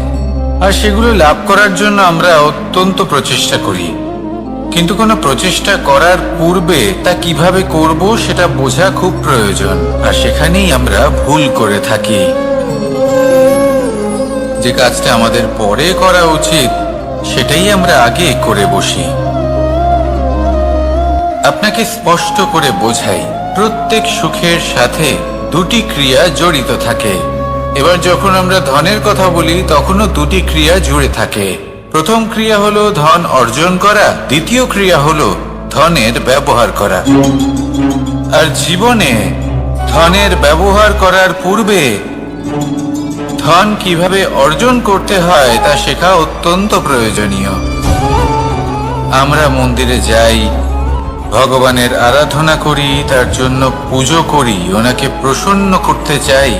আর সেগুলো লাভ করার জন্য আমরা অত্যন্ত প্রচেষ্টা করি। কিন্তু কোনো প্রচেষ্টা করার পূর্বে তা কিভাবে করব সেটা বোঝা খুব প্রয়োজন, আর সেখানেই আমরা ভুল করে থাকি। যে কাজটা আমাদের পরে করা উচিত, সেটাই আমরা আগে করে বসি। আপনাকে স্পষ্ট করে বোঝাই, প্রত্যেক সুখের সাথে 2টি ক্রিয়া জড়িত থাকে। এবার যখন আমরা ধনের কথা বলি, তখনও 2টি ক্রিয়া জুড়ে থাকে। প্রথম ক্রিয়া হলো ধন অর্জন করা, দ্বিতীয় ক্রিয়া হলো ধনের ব্যবহার করা। আর জীবনে ধনের ব্যবহার করার পূর্বে ধন কিভাবে অর্জন করতে হয় তা শেখা অত্যন্ত প্রয়োজনীয়। আমরা মন্দিরে যাই, ভগবানের আরাধনা করি, তার জন্য পুজো করি, ওনাকে প্রসন্ন করতে চাই,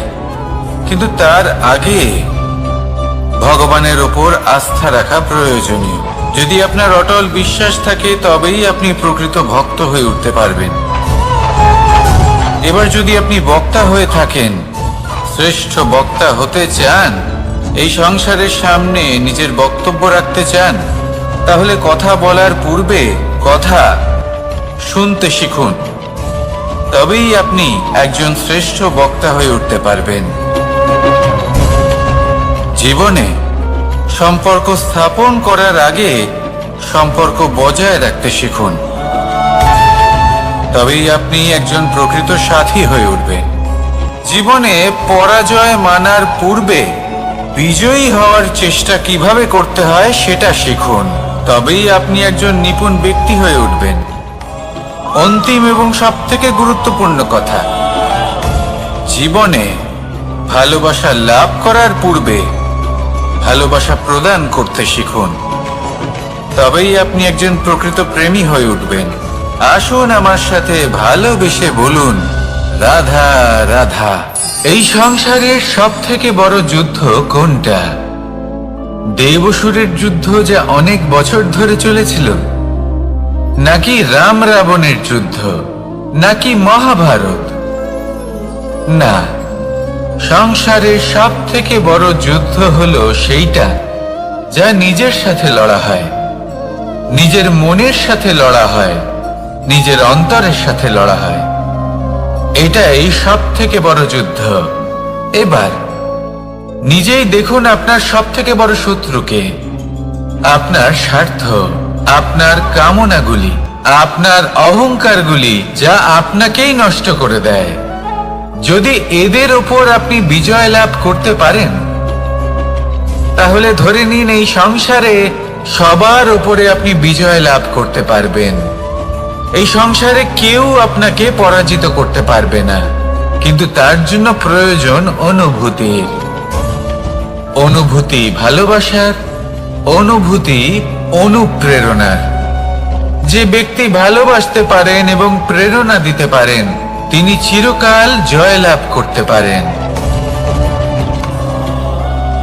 কিন্তু তার আগে ভগবানের ওপর আস্থা রাখা প্রয়োজনীয়। যদি আপনার অটল বিশ্বাস থাকে, তবেই আপনি প্রকৃত ভক্ত হয়ে উঠতে পারবেন। এবার যদি আপনি বক্তা হয়ে থাকেন, শ্রেষ্ঠ বক্তা হতে চান, এই সংসারের সামনে নিজের বক্তব্য রাখতে চান, তাহলে কথা বলার পূর্বে কথা শুনতে শিখুন। তবেই আপনি একজন শ্রেষ্ঠ বক্তা হয়ে উঠতে পারবেন। জীবনে সম্পর্ক স্থাপন করার আগে সম্পর্ক বজায় রাখতে শিখুন, তবেই আপনি একজন প্রকৃত সাথী হয়ে উঠবেন। জীবনে পরাজয় মানার পূর্বে বিজয়ী হওয়ার চেষ্টা কিভাবে করতে হয় সেটা শিখুন, তবেই আপনি একজন নিপুণ ব্যক্তি হয়ে উঠবেন। অন্তিম এবং সবথেকে গুরুত্বপূর্ণ কথা, জীবনে ভালোবাসা লাভ করার পূর্বে ভালোবাসা প্রদান করতে শিখুন, তবেই আপনি একজন প্রকৃত প্রেমী হয়ে উঠবেন। আসুন আমার সাথে ভালোবেসে বলুন, রাধা রাধা। এই সংসারের সবথেকে বড় যুদ্ধ কোনটা? দেবাসুরের যুদ্ধ, যা অনেক বছর ধরে চলেছিল, নাকি রাম রাবণের যুদ্ধ, নাকি মহাভারত? না, সংসারের সবথেকে বড় যুদ্ধ হলো সেইটা যা নিজের সাথে লড়া হয়। নিজের মনের সাথে লড়া হয়, নিজের অন্তরের সাথে লড়া হয়। এটাই সব থেকে বড় যুদ্ধ। এবার নিজেই দেখুন আপনার সব থেকে বড় শত্রুকে। আপনার স্বার্থ, আপনার কামনাগুলি, আপনার অহংকারগুলি, যা আপনাকেই নষ্ট করে দেয়। যদি এদের ওপর আপনি বিজয় লাভ করতে পারেন, তাহলে ধরে নিন এই সংসারে সবার ওপরে আপনি বিজয় লাভ করতে পারবেন। এই সংসারে কেউ আপনাকে পরাজিত করতে পারবে না। কিন্তু তার জন্য প্রয়োজন অনুভূতির। অনুভূতি ভালোবাসার, অনুভূতি অনুপ্রেরণার। যে ব্যক্তি ভালোবাসতে পারেন এবং প্রেরণা দিতে পারেন, তিনি চিরকাল জয় লাভ করতে পারেন।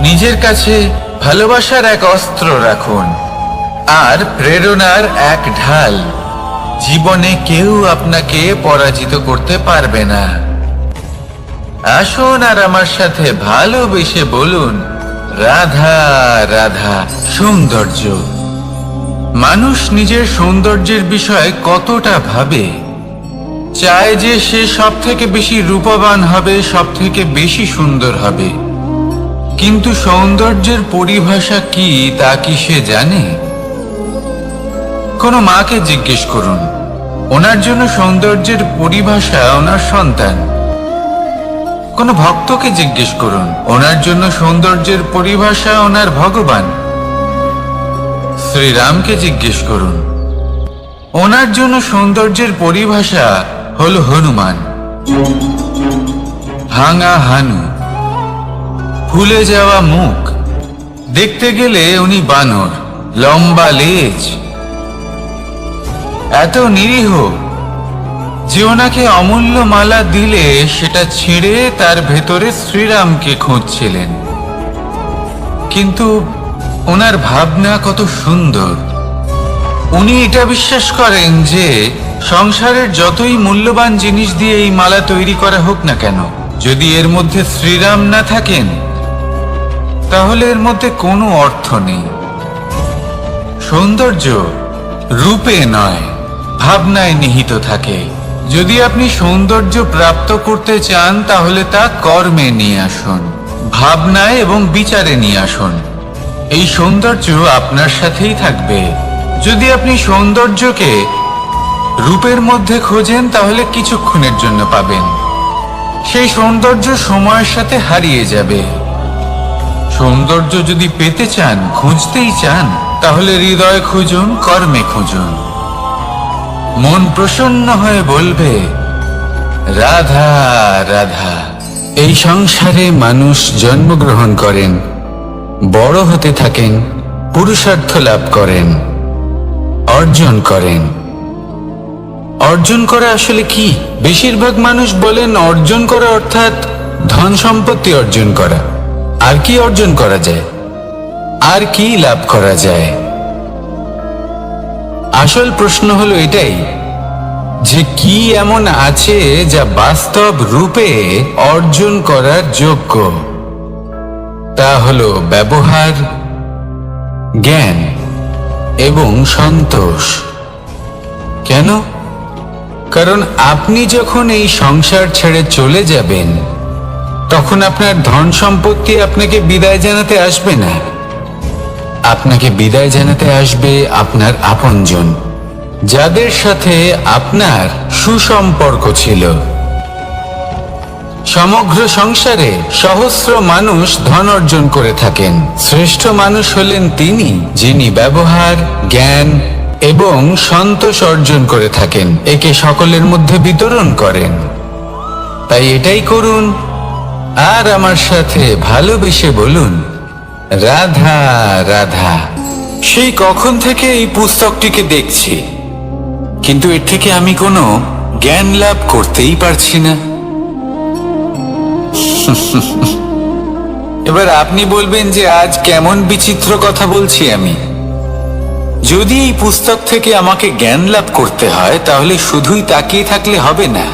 নিজের কাছে ভালোবাসার এক অস্ত্র রাখুন আর প্রেরণার এক ঢাল। জীবনে কেউ আপনাকে পরাজিত করতে পারবে না। আসুন আর আমার সাথে ভালোবেসে বলুন, রাধা রাধা। সৌন্দর্য। মানুষ নিজের সৌন্দর্যের বিষয়ে কতটা ভাবে, চায় যে সে সব থেকে বেশি রূপবান হবে, সব থেকে বেশি সুন্দর হবে। কিন্তু সৌন্দর্যের পরিভাষা কি তা কি সে জানে? কোনো মাকে জিজ্ঞেস করুন, ওনার জন্য সৌন্দর্যের পরিভাষা ওনার সন্তান। কোনো ভক্তকে জিজ্ঞেস করুন, ওনার জন্য সৌন্দর্যের পরিভাষা ওনার ভগবান। শ্রীরামকে জিজ্ঞেস করুন, ওনার জন্য সৌন্দর্যের পরিভাষা হল হনুমান। ভাঙা হানু, ফুলে যাওয়া মুখ, দেখতে গেলে উনি বানর, লম্বা লেজ, এত নিরীহ যে ওনাকে অমূল্য মালা দিলে সেটা ছিঁড়ে তার ভেতরে শ্রীরামকে খুঁজছিলেন। কিন্তু ওনার ভাবনা কত সুন্দর। উনি এটা বিশ্বাস করেন যে সংসারের যতই মূল্যবান জিনিস দিয়ে এই মালা তৈরি করা হোক না কেন, যদি এর মধ্যে শ্রীরাম না থাকেন, তাহলে এর মধ্যে কোনো অর্থ নেই। সৌন্দর্য রূপে নয়, ভাবনায় নিহিত থাকে। যদি আপনি সৌন্দর্য প্রাপ্ত করতে চান, তাহলে তা কর্মে নিয়ে আসুন, ভাবনায় এবং বিচারে নিয়ে আসুন। এই সৌন্দর্য আপনার সাথেই থাকবে। যদি আপনি সৌন্দর্যকে রূপের মধ্যে খোঁজেন, তাহলে কিছুক্ষণের জন্য পাবেন। সেই সৌন্দর্য সময়ের সাথে হারিয়ে যাবে। সৌন্দর্য যদি পেতে চান, খুঁজতেই চান, তাহলে হৃদয় খুঁজুন, কর্মে খুঁজুন। মন প্রসন্ন হয়ে বলবে, রাধা রাধা। এই সংসারে মানুষ জন্মগ্রহণ করেন, বড় হতে থাকেন, পুরুষার্থ লাভ করেন, অর্জন করেন। অর্জন করা আসলে কি? বেশিরভাগ মানুষ বলেন অর্জন করা অর্থাৎ ধন সম্পত্তি অর্জন করা। আর কি অর্জন করা যায়? আর কি লাভ করা যায়? আসল প্রশ্ন হলো এটাই যে কি এমন আছে যা বাস্তব রূপে অর্জন করার যোগ্য। তা হলো ব্যবহার, জ্ঞান এবং সন্তোষ। কেন? কারণ আপনি যখন এই সংসার ছেড়ে চলে যাবেন, তখন আপনার ধন সম্পত্তি আপনাকে বিদায় জানাতে আসবে না। আপনাকে বিদায় জানাতে আসবে আপনার আপনজন, যাদের সাথে আপনার সুসম্পর্ক ছিল। সমগ্র সংসারে সহস্র মানুষ ধন অর্জন করে থাকেন। শ্রেষ্ঠ মানুষ হলেন তিনি, যিনি ব্যবহার, জ্ঞান এবং সন্তোষ অর্জন করে থাকেন, একে সকলের মধ্যে বিতরণ করেন। তাই এটাই করুন আর আমার সাথে ভালোবেসে বলুন, রাধা রাধা। সেই কখন থেকে এই পুস্তকটিকে দেখছি, কিন্তু এর থেকে আমি কোনো জ্ঞান লাভ করতেই পারছি না। এবার আপনি বলবেন যে আজ কেমন বিচিত্র কথা বলছি আমি। যদি এই পুস্তক থেকে আমাকে জ্ঞান লাভ করতে হয়, তাহলে শুধুই তাকিয়ে থাকলে হবে না।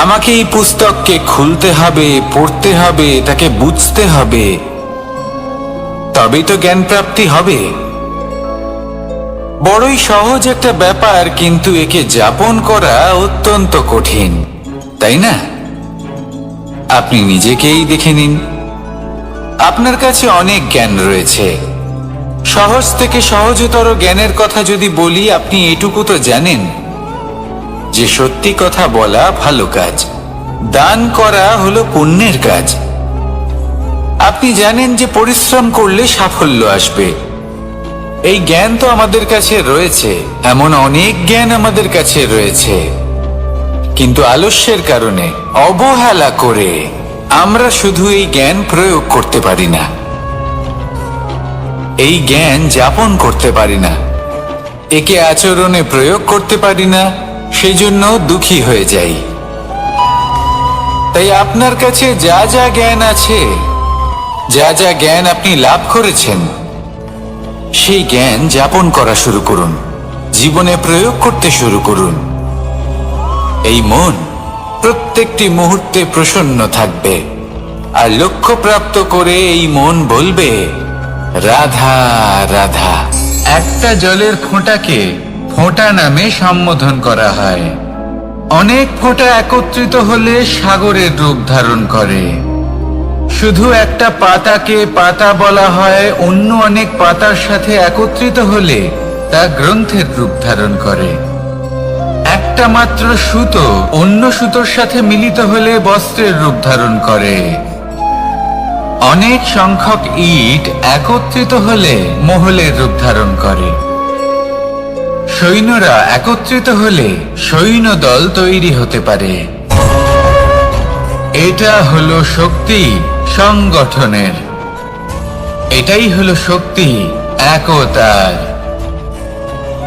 আমাকে এই পুস্তককে খুলতে হবে, পড়তে হবে, তাকে বুঝতে হবে, তবেই তো জ্ঞান প্রাপ্তি হবে। বড়ই সহজ একটা ব্যাপার, কিন্তু একে যাপন করা অত্যন্ত কঠিন, তাই না? আপনি নিজেকেই দেখে নিন। আপনার কাছে অনেক জ্ঞান রয়েছে। সহজ থেকে সহজতর জ্ঞানের কথা যদি বলি, আপনি এটুকু তো জানেন যে সত্যি কথা বলা ভালো কাজ, দান করা হলো পুণ্যের কাজ। আপনি জানেন যে পরিশ্রম করলে সাফল্য আসবে। এই জ্ঞান তো আমাদের কাছে রয়েছে, এমন অনেক জ্ঞান আমাদের কাছে রয়েছে, কিন্তু আলস্যের কারণে, অবহেলা করে আমরা শুধু এই জ্ঞান প্রয়োগ করতে পারি না, এই জ্ঞান যাপন করতে পারি না, একে আচরণে প্রয়োগ করতে পারি না, সেজন্য দুঃখী হয়ে যাই। তাই আপনার কাছে যা যা জ্ঞান আছে, যা যা জ্ঞান আপনি লাভ করেছেন, সেই জ্ঞান যাপন করা শুরু করুন, জীবনে প্রয়োগ করতে শুরু করুন। এই মন প্রত্যেকটি মুহূর্তে প্রসন্ন থাকবে, আর লক্ষ্য প্রাপ্ত করে এই মন বলবে, রাধা রাধা। একটা জলের ফোঁটাকে ফোঁটা নামে সম্বোধন করা হয়। অনেক ফোঁটা একত্রিত হলে সাগরের রূপ ধারণ করে। শুধু একটা পাতাকে পাতা বলা হয়, অন্য অনেক পাতার সাথে একত্রিত হলে তা গ্রন্থের রূপ ধারণ করে। একটা মাত্র সুতো অন্য সুতোর সাথে মিলিত হলে বস্ত্রের রূপ ধারণ করে। অনেক সংখ্যক ইট একত্রিত হলে মহলের রূপ ধারণ করে। সৈন্যরা একত্রিত হলে সৈন্যদল তৈরি হতে পারে। এটা হলো শক্তি সংগঠনের, এটাই হলো শক্তি একতার।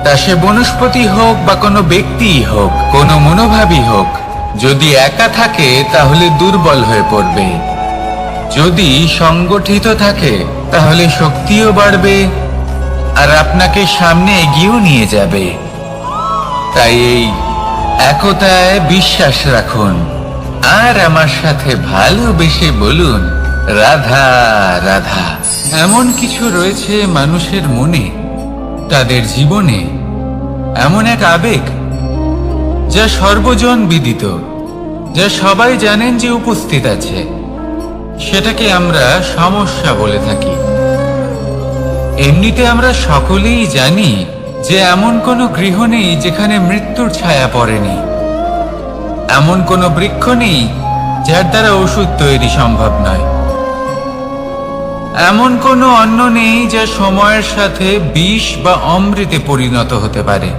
তা সে বনস্পতি হোক বা কোনো ব্যক্তি হোক, কোনো মনোভাবই হোক, যদি একা থাকে তাহলে দুর্বল হয়ে পড়বে। যদি সংগঠিত থাকে তাহলে শক্তিও বাড়বে, আর আপনাকে সামনে এগিয়েও নিয়ে যাবে। তাই এই একতায় বিশ্বাস রাখুন, আর আমার সাথে ভালোবেসে বলুন, রাধা রাধা। এমন কিছু রয়েছে মানুষের মনে, তাদের জীবনে এমন এক আবেগ যা সর্বজন বিদিত, যা সবাই জানেন যে উপস্থিত আছে। সেটাকে আমরা সমস্যা বলে থাকি। এমনিতে আমরা সকলেই জানি যে এমন কোনো গৃহ নেই যেখানে মৃত্যুর ছায়া পড়েনি, এমন কোনো বৃক্ষ নেই যার দ্বারা ওষুধ তৈরি সম্ভব নয়, এমন কোনো অন্ন নেই যা সময়ের সাথে বিষ বা অমৃতে পরিণত হতে পারে।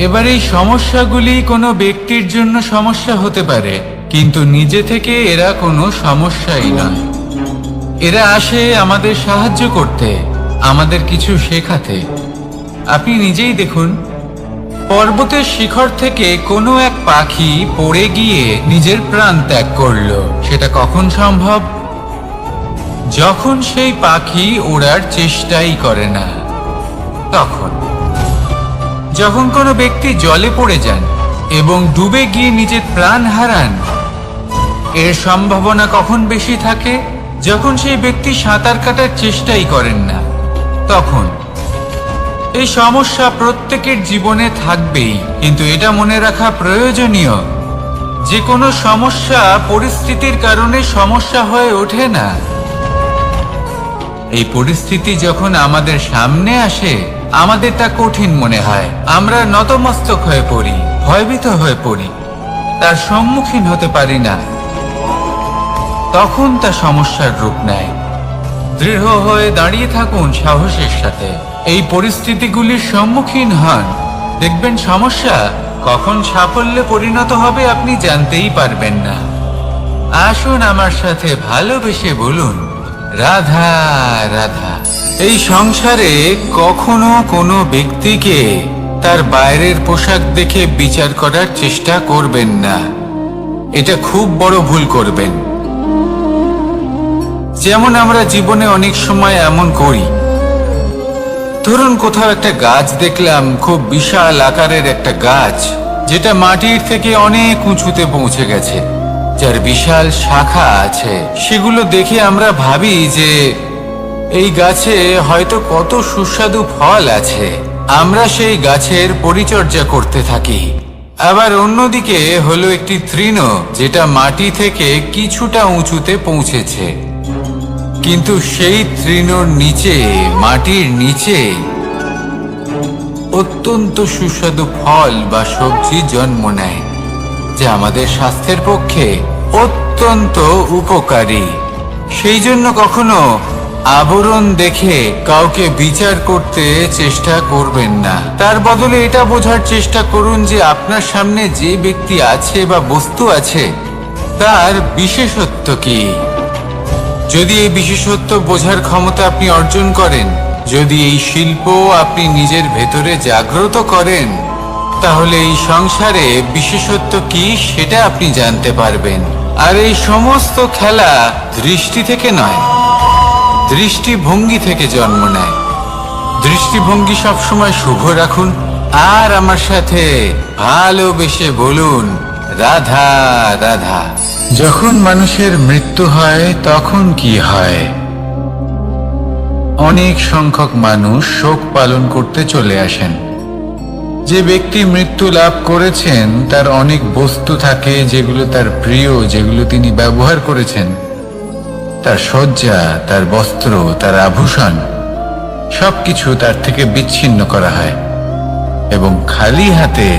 এবার এই সমস্যাগুলি কোনো ব্যক্তির জন্য সমস্যা হতে পারে, কিন্তু নিজে থেকে এরা কোনো সমস্যাই নয়। এরা আসে আমাদের সাহায্য করতে, আমাদের কিছু শেখাতে। আপনি নিজেই দেখুন, পর্বতের শিখর থেকে কোনো এক পাখি পড়ে গিয়ে নিজের প্রাণ ত্যাগ করলো। সেটা কখন সম্ভব? যখন সেই পাখি ওড়ার চেষ্টাই করে না। তখন যখন কোনো ব্যক্তি জলে পড়ে যান এবং ডুবে গিয়ে নিজের প্রাণ হারান, এর সম্ভাবনা কখন বেশি থাকে? যখন সেই ব্যক্তি সাঁতার কাটার চেষ্টাই করেন না। তখন এই সমস্যা প্রত্যেকের জীবনে থাকবেই, কিন্তু এটা মনে রাখা প্রয়োজনীয় যে কোনো সমস্যা পরিস্থিতির কারণে সমস্যা হয়ে ওঠে না। এই পরিস্থিতি যখন আমাদের সামনে আসে, আমাদের তা কঠিন মনে হয়, আমরা নতমস্তক হয়ে পড়ি, ভয়ভীত হয়ে পড়ি, তার সম্মুখীন হতে পারি না। তখন তা সমস্যার রূপ নেয়। দৃঢ় হয়ে দাঁড়িয়ে থাকুন সাহসের সাথে, এই পরিস্থিতিগুলির সম্মুখীন হন। দেখবেন সমস্যা কখন সাফল্যে পরিণত হবে আপনি জানতেই পারবেন না। আসুন আমার সাথে ভালোবেসে বলুন, রাধা রাধা। এই সংসারে কখনো কোনো ব্যক্তিকে তার বাইরের পোশাক দেখে বিচার করার চেষ্টা করবেন না, এটা খুব বড় ভুল করবেন। যেমন আমরা জীবনে অনেক সময় এমন করি, ধরুন কোথাও একটা গাছ দেখলাম, খুব বিশাল আকারের একটা গাছ, যেটা মাটির থেকে অনেক উঁচুতে পৌঁছে গেছে, যার বিশাল শাখা আছে। সেগুলো দেখে আমরা ভাবি যে এই গাছে হয়তো কত সুস্বাদু ফল আছে, আমরা সেই গাছের পরিচর্যা করতে থাকি। আবার অন্যদিকে হলো একটি তৃণ, যেটা মাটি থেকে কিছুটা উঁচুতে পৌঁছেছে, কিন্তু সেই তৃণর নিচে, মাটির নিচে অত্যন্ত সুস্বাদু ফল বা সবজি জন্ম নেয়, যা আমাদের স্বাস্থ্যের পক্ষে অত্যন্ত উপকারী। সেই জন্য কখনো আবরণ দেখে কাউকে বিচার করতে চেষ্টা করবেন না। তার বদলে এটা বোঝার চেষ্টা করুন যে আপনার সামনে যে ব্যক্তি আছে বা বস্তু আছে তার বিশেষত্ব কি। যদি এই বিশেষত্ব বোঝার ক্ষমতা আপনি অর্জন করেন, যদি এই শিল্প আপনি নিজের ভেতরে জাগ্রত করেন, তাহলে এই সংসারে বিশেষত্ব কি সেটা আপনি জানতে পারবেন। আর এই সমস্ত খেলা দৃষ্টি থেকে নয়, দৃষ্টিভঙ্গি থেকে জন্ম নেয়। দৃষ্টিভঙ্গি সবসময় শুভ রাখুন, আর আমার সাথে ভালোবেসে বলুন, রাধা রাধা। যখন মানুষের মৃত্যু হয় তখন কি হয়? অনেক সংখ্যক মানুষ শোক পালন করতে চলে আসেন। যে ব্যক্তি মৃত্যু লাভ করেছেন তার অনেক বস্তু থাকে যেগুলো তার প্রিয়, যেগুলো তিনি ব্যবহার করেছেন। তার শয্যা, তার বস্ত্র, তার আভূষণ সবকিছু তার থেকে বিচ্ছিন্ন করা হয় এবং খালি হাতে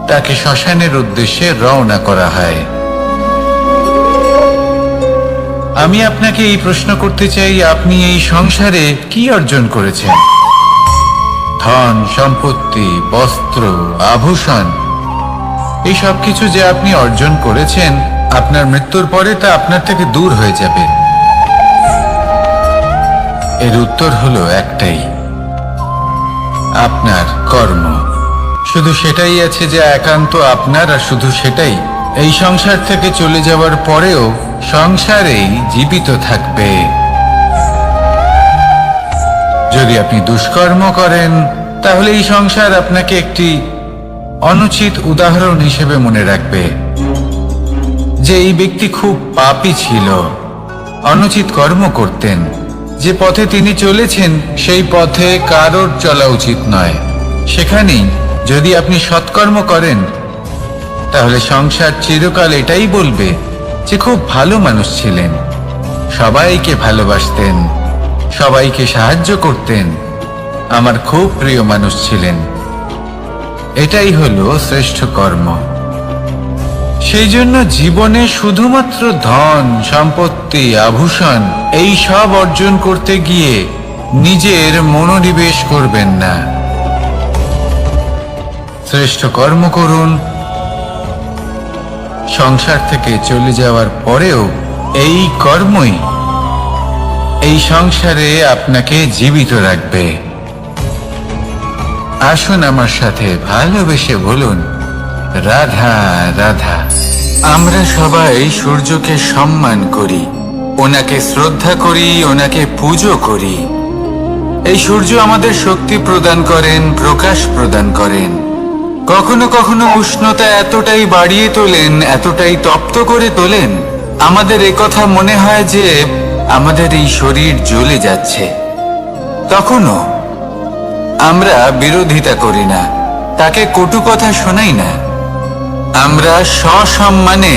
তাকে শ্মশানের উদ্দেশ্যে রওনা করা হয়। আমি আপনাকে এই প্রশ্ন করতে চাই, আপনি এই সংসারে কি অর্জন করেছেন? ধন সম্পত্তি, বস্ত্র, আভূষণ, এই সব কিছু যে আপনি অর্জন করেছেন, আপনার মৃত্যুর পরে তা আপনার থেকে দূর হয়ে যাবে। এর উত্তর হলো একটাই, আপনার কর্ম। শুধু সেটাই আছে যে একান্ত আপনার, আর শুধু সেটাই এই সংসার থেকে চলে যাওয়ার পরেও সংসারেই জীবিত থাকবে। যদি আপনি দুষ্কর্ম করেন, তাহলে এই সংসার আপনাকে একটি অনুচিত উদাহরণ হিসেবে মনে রাখবে যে এই ব্যক্তি খুব পাপী ছিল, অনুচিত কর্ম করতেন। যে পথে তিনি চলেছেন সেই পথে কারোর চলা উচিত নয়। সেখানেই যদি আপনি সৎকর্ম করেন, তাহলে সংসার চিরকাল এটাই বলবে যে খুব ভালো মানুষ ছিলেন, সবাইকে ভালোবাসতেন, সবাইকে সাহায্য করতেন, আমার খুব প্রিয় মানুষ ছিলেন। এটাই হলো শ্রেষ্ঠ কর্ম। সেই জন্য জীবনে শুধুমাত্র ধন সম্পত্তি, আভূষণ এই সব অর্জন করতে গিয়ে নিজের মনোনিবেশ করবেন না। শ্রেষ্ঠ কর্ম করুন। সংসার থেকে চলে যাওয়ার পরেও এই কর্মই এই সংসারে আপনাকে জীবিত রাখবে। আসুন আমার সাথে ভালোবেসে বলুন, রাধা রাধা। আমরা সবাই সূর্যকে সম্মান করি, ওনাকে শ্রদ্ধা করি, ওনাকে পুজো করি। এই সূর্য আমাদের শক্তি প্রদান করেন, প্রকাশ প্রদান করেন। কখনো কখনো উষ্ণতা এতটাই বাড়িয়ে তোলেন, এতটাই তপ্ত করে তোলেন, আমাদের একথা মনে হয় যে আমাদের এই শরীর জ্বলে যাচ্ছে। তখনও আমরা বিরোধিতা করি না, তাকে কটু কথা শোনাই না, আমরা সসম্মানে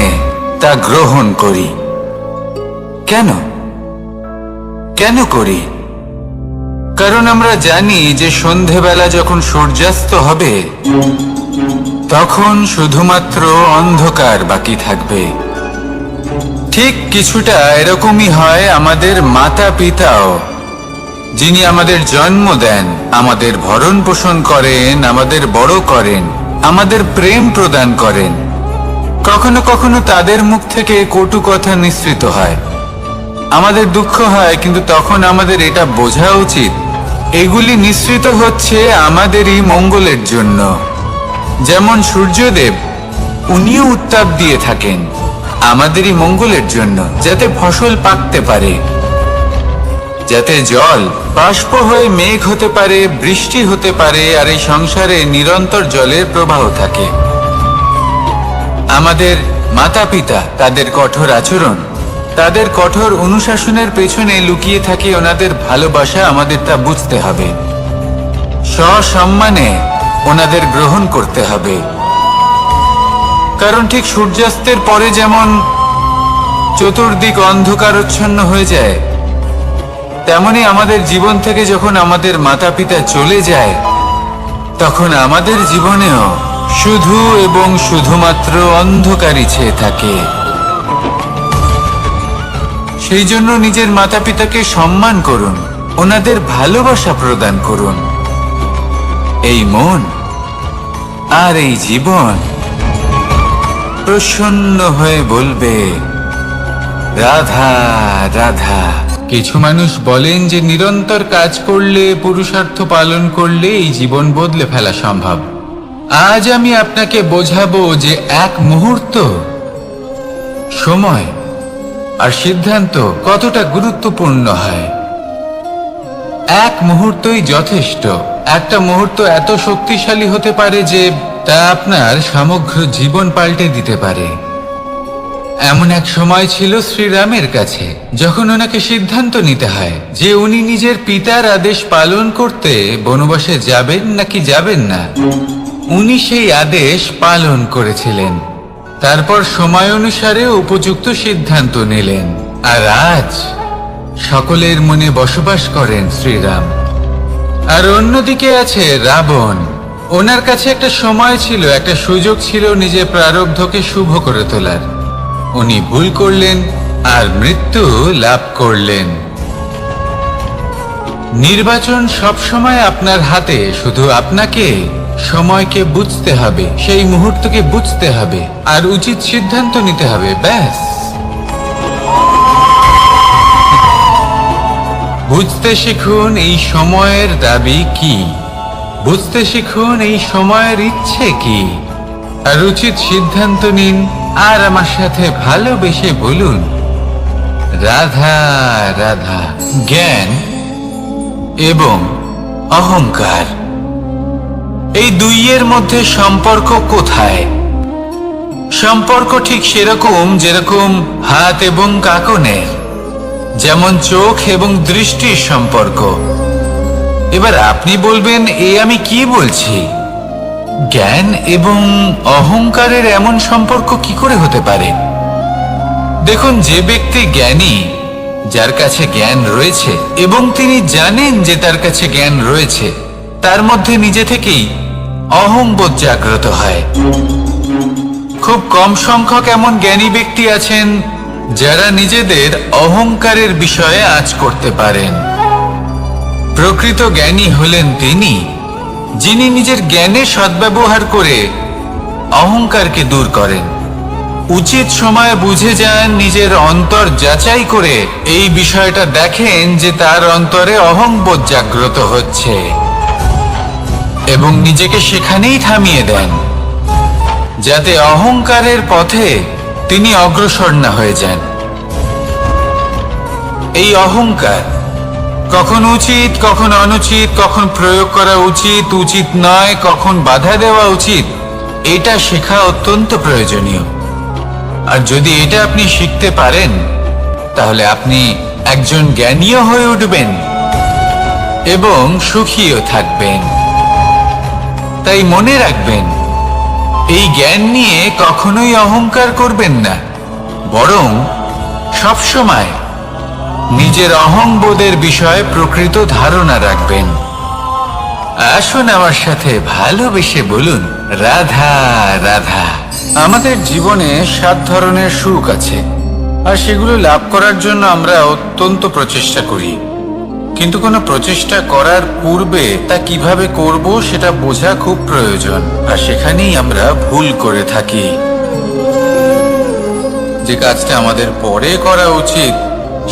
তা গ্রহণ করি। কেন কেন করি? কারণ আমরা জানি যে সন্ধেবেলা যখন সূর্যাস্ত হবে তখন শুধুমাত্র অন্ধকার বাকি থাকবে। ঠিক কিছুটা এরকমই হয় আমাদের মাতা পিতাও, যিনি আমাদের জন্ম দেন, আমাদের ভরণ পোষণ করেন, আমাদের বড় করেন, আমাদের প্রেম প্রদান করেন। কখনো কখনো তাদের মুখ থেকে কটু কথা নিঃসৃত হয়, আমাদের দুঃখ হয়, কিন্তু তখন আমাদের এটা বোঝা উচিত এগুলি নিঃসৃত হচ্ছে আমাদেরই মঙ্গলের জন্য। যেমন সূর্যদেব, উনিও উত্তাপ দিয়ে থাকেন আমাদেরই মঙ্গলের জন্য, যাতে ফসল পাকতে পারে, যাতে জল বাষ্প হয়ে মেঘ হতে পারে, বৃষ্টি হতে পারে, আর এই সংসারে নিরন্তর জলের প্রবাহ থাকে। আমাদের মাতা পিতা, তাদের কঠোর আচরণ, তাদের কঠোর অনুশাসনের পেছনে লুকিয়ে থাকে ওনাদের ভালোবাসা, আমাদের তা বুঝতে হবে। সসম্মানে ওনাদের গ্রহণ করতে হবে। কারণ ঠিক সূর্যাস্তের পরে যেমন চতুর্দিক অন্ধকারচ্ছন্ন হয়ে যায়, তেমনি আমাদের জীবন থেকে যখন আমাদের মাতা পিতা চলে যায়, তখন আমাদের জীবনেও শুধু এবং শুধুমাত্র অন্ধকারই ছেয়ে থাকে। সেই জন্য নিজের মাতা পিতাকে সম্মান করুন, ওনাদের ভালোবাসা প্রদান করুন। এই মন আর এই জীবন প্রসন্ন হয়ে বলবে, রাধা রাধা। কিছু মানুষ বলেন যে নিরন্তর কাজ করলে, পুরুষার্থ পালন করলে এই জীবন বদলে ফেলা সম্ভব। আজ আমি আপনাকে বোঝাবো যে এক মুহূর্ত, সময় আর সিদ্ধান্ত কতটা গুরুত্বপূর্ণ হয়। এক মুহূর্তই যথেষ্ট। একটা মুহূর্ত এত শক্তিশালী হতে পারে যে তা আপনার সমগ্র জীবন পাল্টে দিতে পারে। এমন এক সময় ছিল শ্রীরামের কাছে, যখন ওনাকে সিদ্ধান্ত নিতে হয় যে উনি নিজের পিতার আদেশ পালন করতে বনবাসে যাবেন নাকি যাবেন না। উনি সেই আদেশ পালন করেছিলেন, তারপর সময় অনুসারে উপযুক্ত সিদ্ধান্ত নিলেন। আর আজ সকলের মনে বসবাস করেন শ্রীরাম। আর অন্যদিকে আছে রাবণ। ওনার কাছে একটা সময় ছিল, একটা সুযোগ ছিল নিজের প্রারব্ধকে শুভ করে তোলার। উনি ভুল করলেন আর মৃত্যু লাভ করলেন। নির্বাচন সবসময় আপনার হাতে, শুধু আপনাকে সময়কে বুঝতে হবে, সেই মুহূর্তকে বুঝতে হবে আর উচিত সিদ্ধান্ত নিতে হবে, ব্যাস। বুঝতে শিখুন এই সময়ের দাবি কি, বুঝতে শিখুন এই সময়ের ইচ্ছে কি, আর উচিত সিদ্ধান্ত নিন। আর আমার সাথে ভালোবেসে বলুন, রাধা রাধা। জ্ঞান এবং অহংকার, এই দুইয়ের মধ্যে সম্পর্ক কোথায়? সম্পর্ক ঠিক সেরকম যেরকম হাত এবং কাঁকনের, যেমন চোখ এবং দৃষ্টির সম্পর্ক। এবার আপনি বলবেন, এ আমি কি বলছি? জ্ঞান এবং অহংকারের এমন সম্পর্ক কি করে হতে পারে? দেখুন, যে ব্যক্তি জ্ঞানী, যার কাছে জ্ঞান রয়েছে এবং তিনি জানেন যে তার কাছে জ্ঞান রয়েছে, তার মধ্যে নিজে থেকেই অহংবোধ জাগ্রত হয়। খুব কম সংখ্যক এমন জ্ঞানী ব্যক্তি আছেন যারা নিজেদের অহংকারের বিষয়ে আঁচ করতে পারেন। প্রকৃত জ্ঞানী হলেন তিনি, যিনি নিজের জ্ঞানের সদ্ব্যবহার করে অহংকারকে দূর করেন। উচিত সময়ে বুঝে যান, নিজের অন্তর যাচাই করে এই বিষয়টা দেখেন যে তার অন্তরে অহংবোধ জাগ্রত হচ্ছে এবং নিজেকে সেখানেই থামিয়ে দেন, যাতে অহংকারের পথে তিনি অগ্রসর না হয়ে যান। এই অহংকার কখন উচিত, কখন অনুচিত, কখন প্রয়োগ করা উচিত, উচিত নয়, কখন বাধা দেওয়া উচিত, এটা শেখা অত্যন্ত প্রয়োজনীয়। আর যদি এটা আপনি শিখতে পারেন, তাহলে আপনি একজন জ্ঞানীও হয়ে উঠবেন এবং সুখীও থাকবেন। তাই মনে রাখবেন, এই জ্ঞান নিয়ে কখনোই অহংকার করবেন না, বরং সবসময় নিজের অহংবোধের বিষয়ে প্রকৃত ধারণা রাখবেন। আসুন আমার সাথে ভালোবেসে বলুন, রাধা রাধা। আমাদের জীবনে 7 ধরনের সুখ আছে, আর সেগুলো লাভ করার জন্য আমরা অত্যন্ত প্রচেষ্টা করি। কিন্তু কোনো প্রচেষ্টা করার পূর্বে তা কিভাবে করব সেটা বোঝা খুব প্রয়োজন, আর সেখানেই আমরা ভুল করে থাকি। যে কাজটা আমাদের পরে করা উচিত,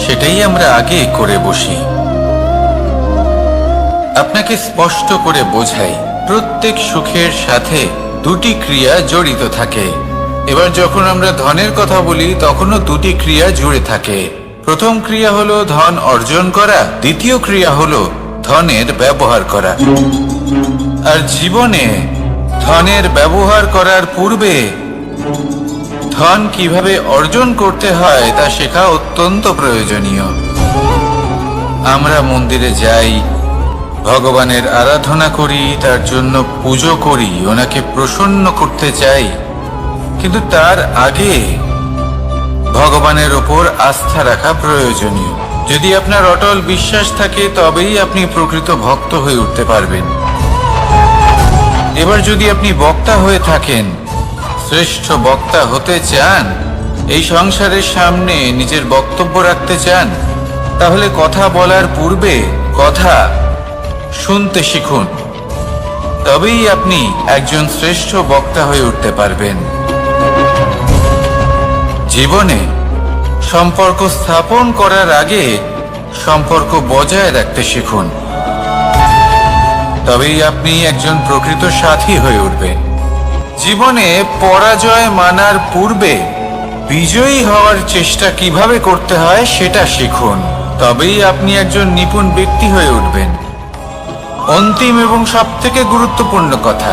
সেটাই আমরা আগে করে বসি। আপনাকে স্পষ্ট করে বোঝাই, প্রত্যেক সুখের সাথে 2টি ক্রিয়া জড়িত থাকে। এবার যখন আমরা ধনের কথা বলি, তখনও 2টি ক্রিয়া জুড়ে থাকে। প্রথম ক্রিয়া হলো ধন অর্জন করা, দ্বিতীয় ক্রিয়া হলো ধনের ব্যবহার করা। আর জীবনে ধনের ব্যবহার করার পূর্বে ধন কিভাবে অর্জন করতে হয় তা শেখা অত্যন্ত প্রয়োজনীয়। আমরা মন্দিরে যাই, ভগবানের আরাধনা করি, তার জন্য পুজো করি, ওনাকে প্রসন্ন করতে চাই, কিন্তু তার আগে ভগবানের ওপর আস্থা রাখা প্রয়োজনীয়। যদি আপনার অটল বিশ্বাস থাকে তবেই আপনি প্রকৃত ভক্ত হয়ে উঠতে পারবেন। এবার যদি আপনি বক্তা হয়ে থাকেন, শ্রেষ্ঠ বক্তা হতে চান, এই সংসারের সামনে নিজের বক্তব্য রাখতে চান, তাহলে কথা বলার পূর্বে কথা শুনতে শিখুন। তবেই আপনি একজন শ্রেষ্ঠ বক্তা হয়ে উঠতে পারবেন। জীবনে সম্পর্ক স্থাপন করার আগে সম্পর্ক বজায় রাখতে শিখুন। তবেই আপনি একজন প্রকৃত সাথী হয়ে উঠবেন। জীবনে পরাজয় মানার পূর্বে বিজয়ী হওয়ার চেষ্টা কিভাবে করতে হয় সেটা শিখুন। তবেই আপনি একজন নিপুণ ব্যক্তি হয়ে উঠবেন। অন্তিম এবং সবথেকে গুরুত্বপূর্ণ কথা,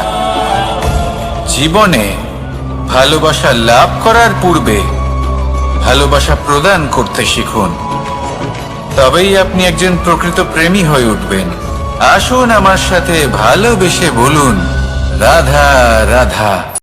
জীবনে ভালোবাসা লাভ করার পূর্বে ভালোবাসা প্রদান করতে শিখুন। তবেই আপনি একজন প্রকৃত প্রেমী হয়ে উঠবেন। আসুন আমার সাথে ভালোবেসে বলুন, রাধা রাধা।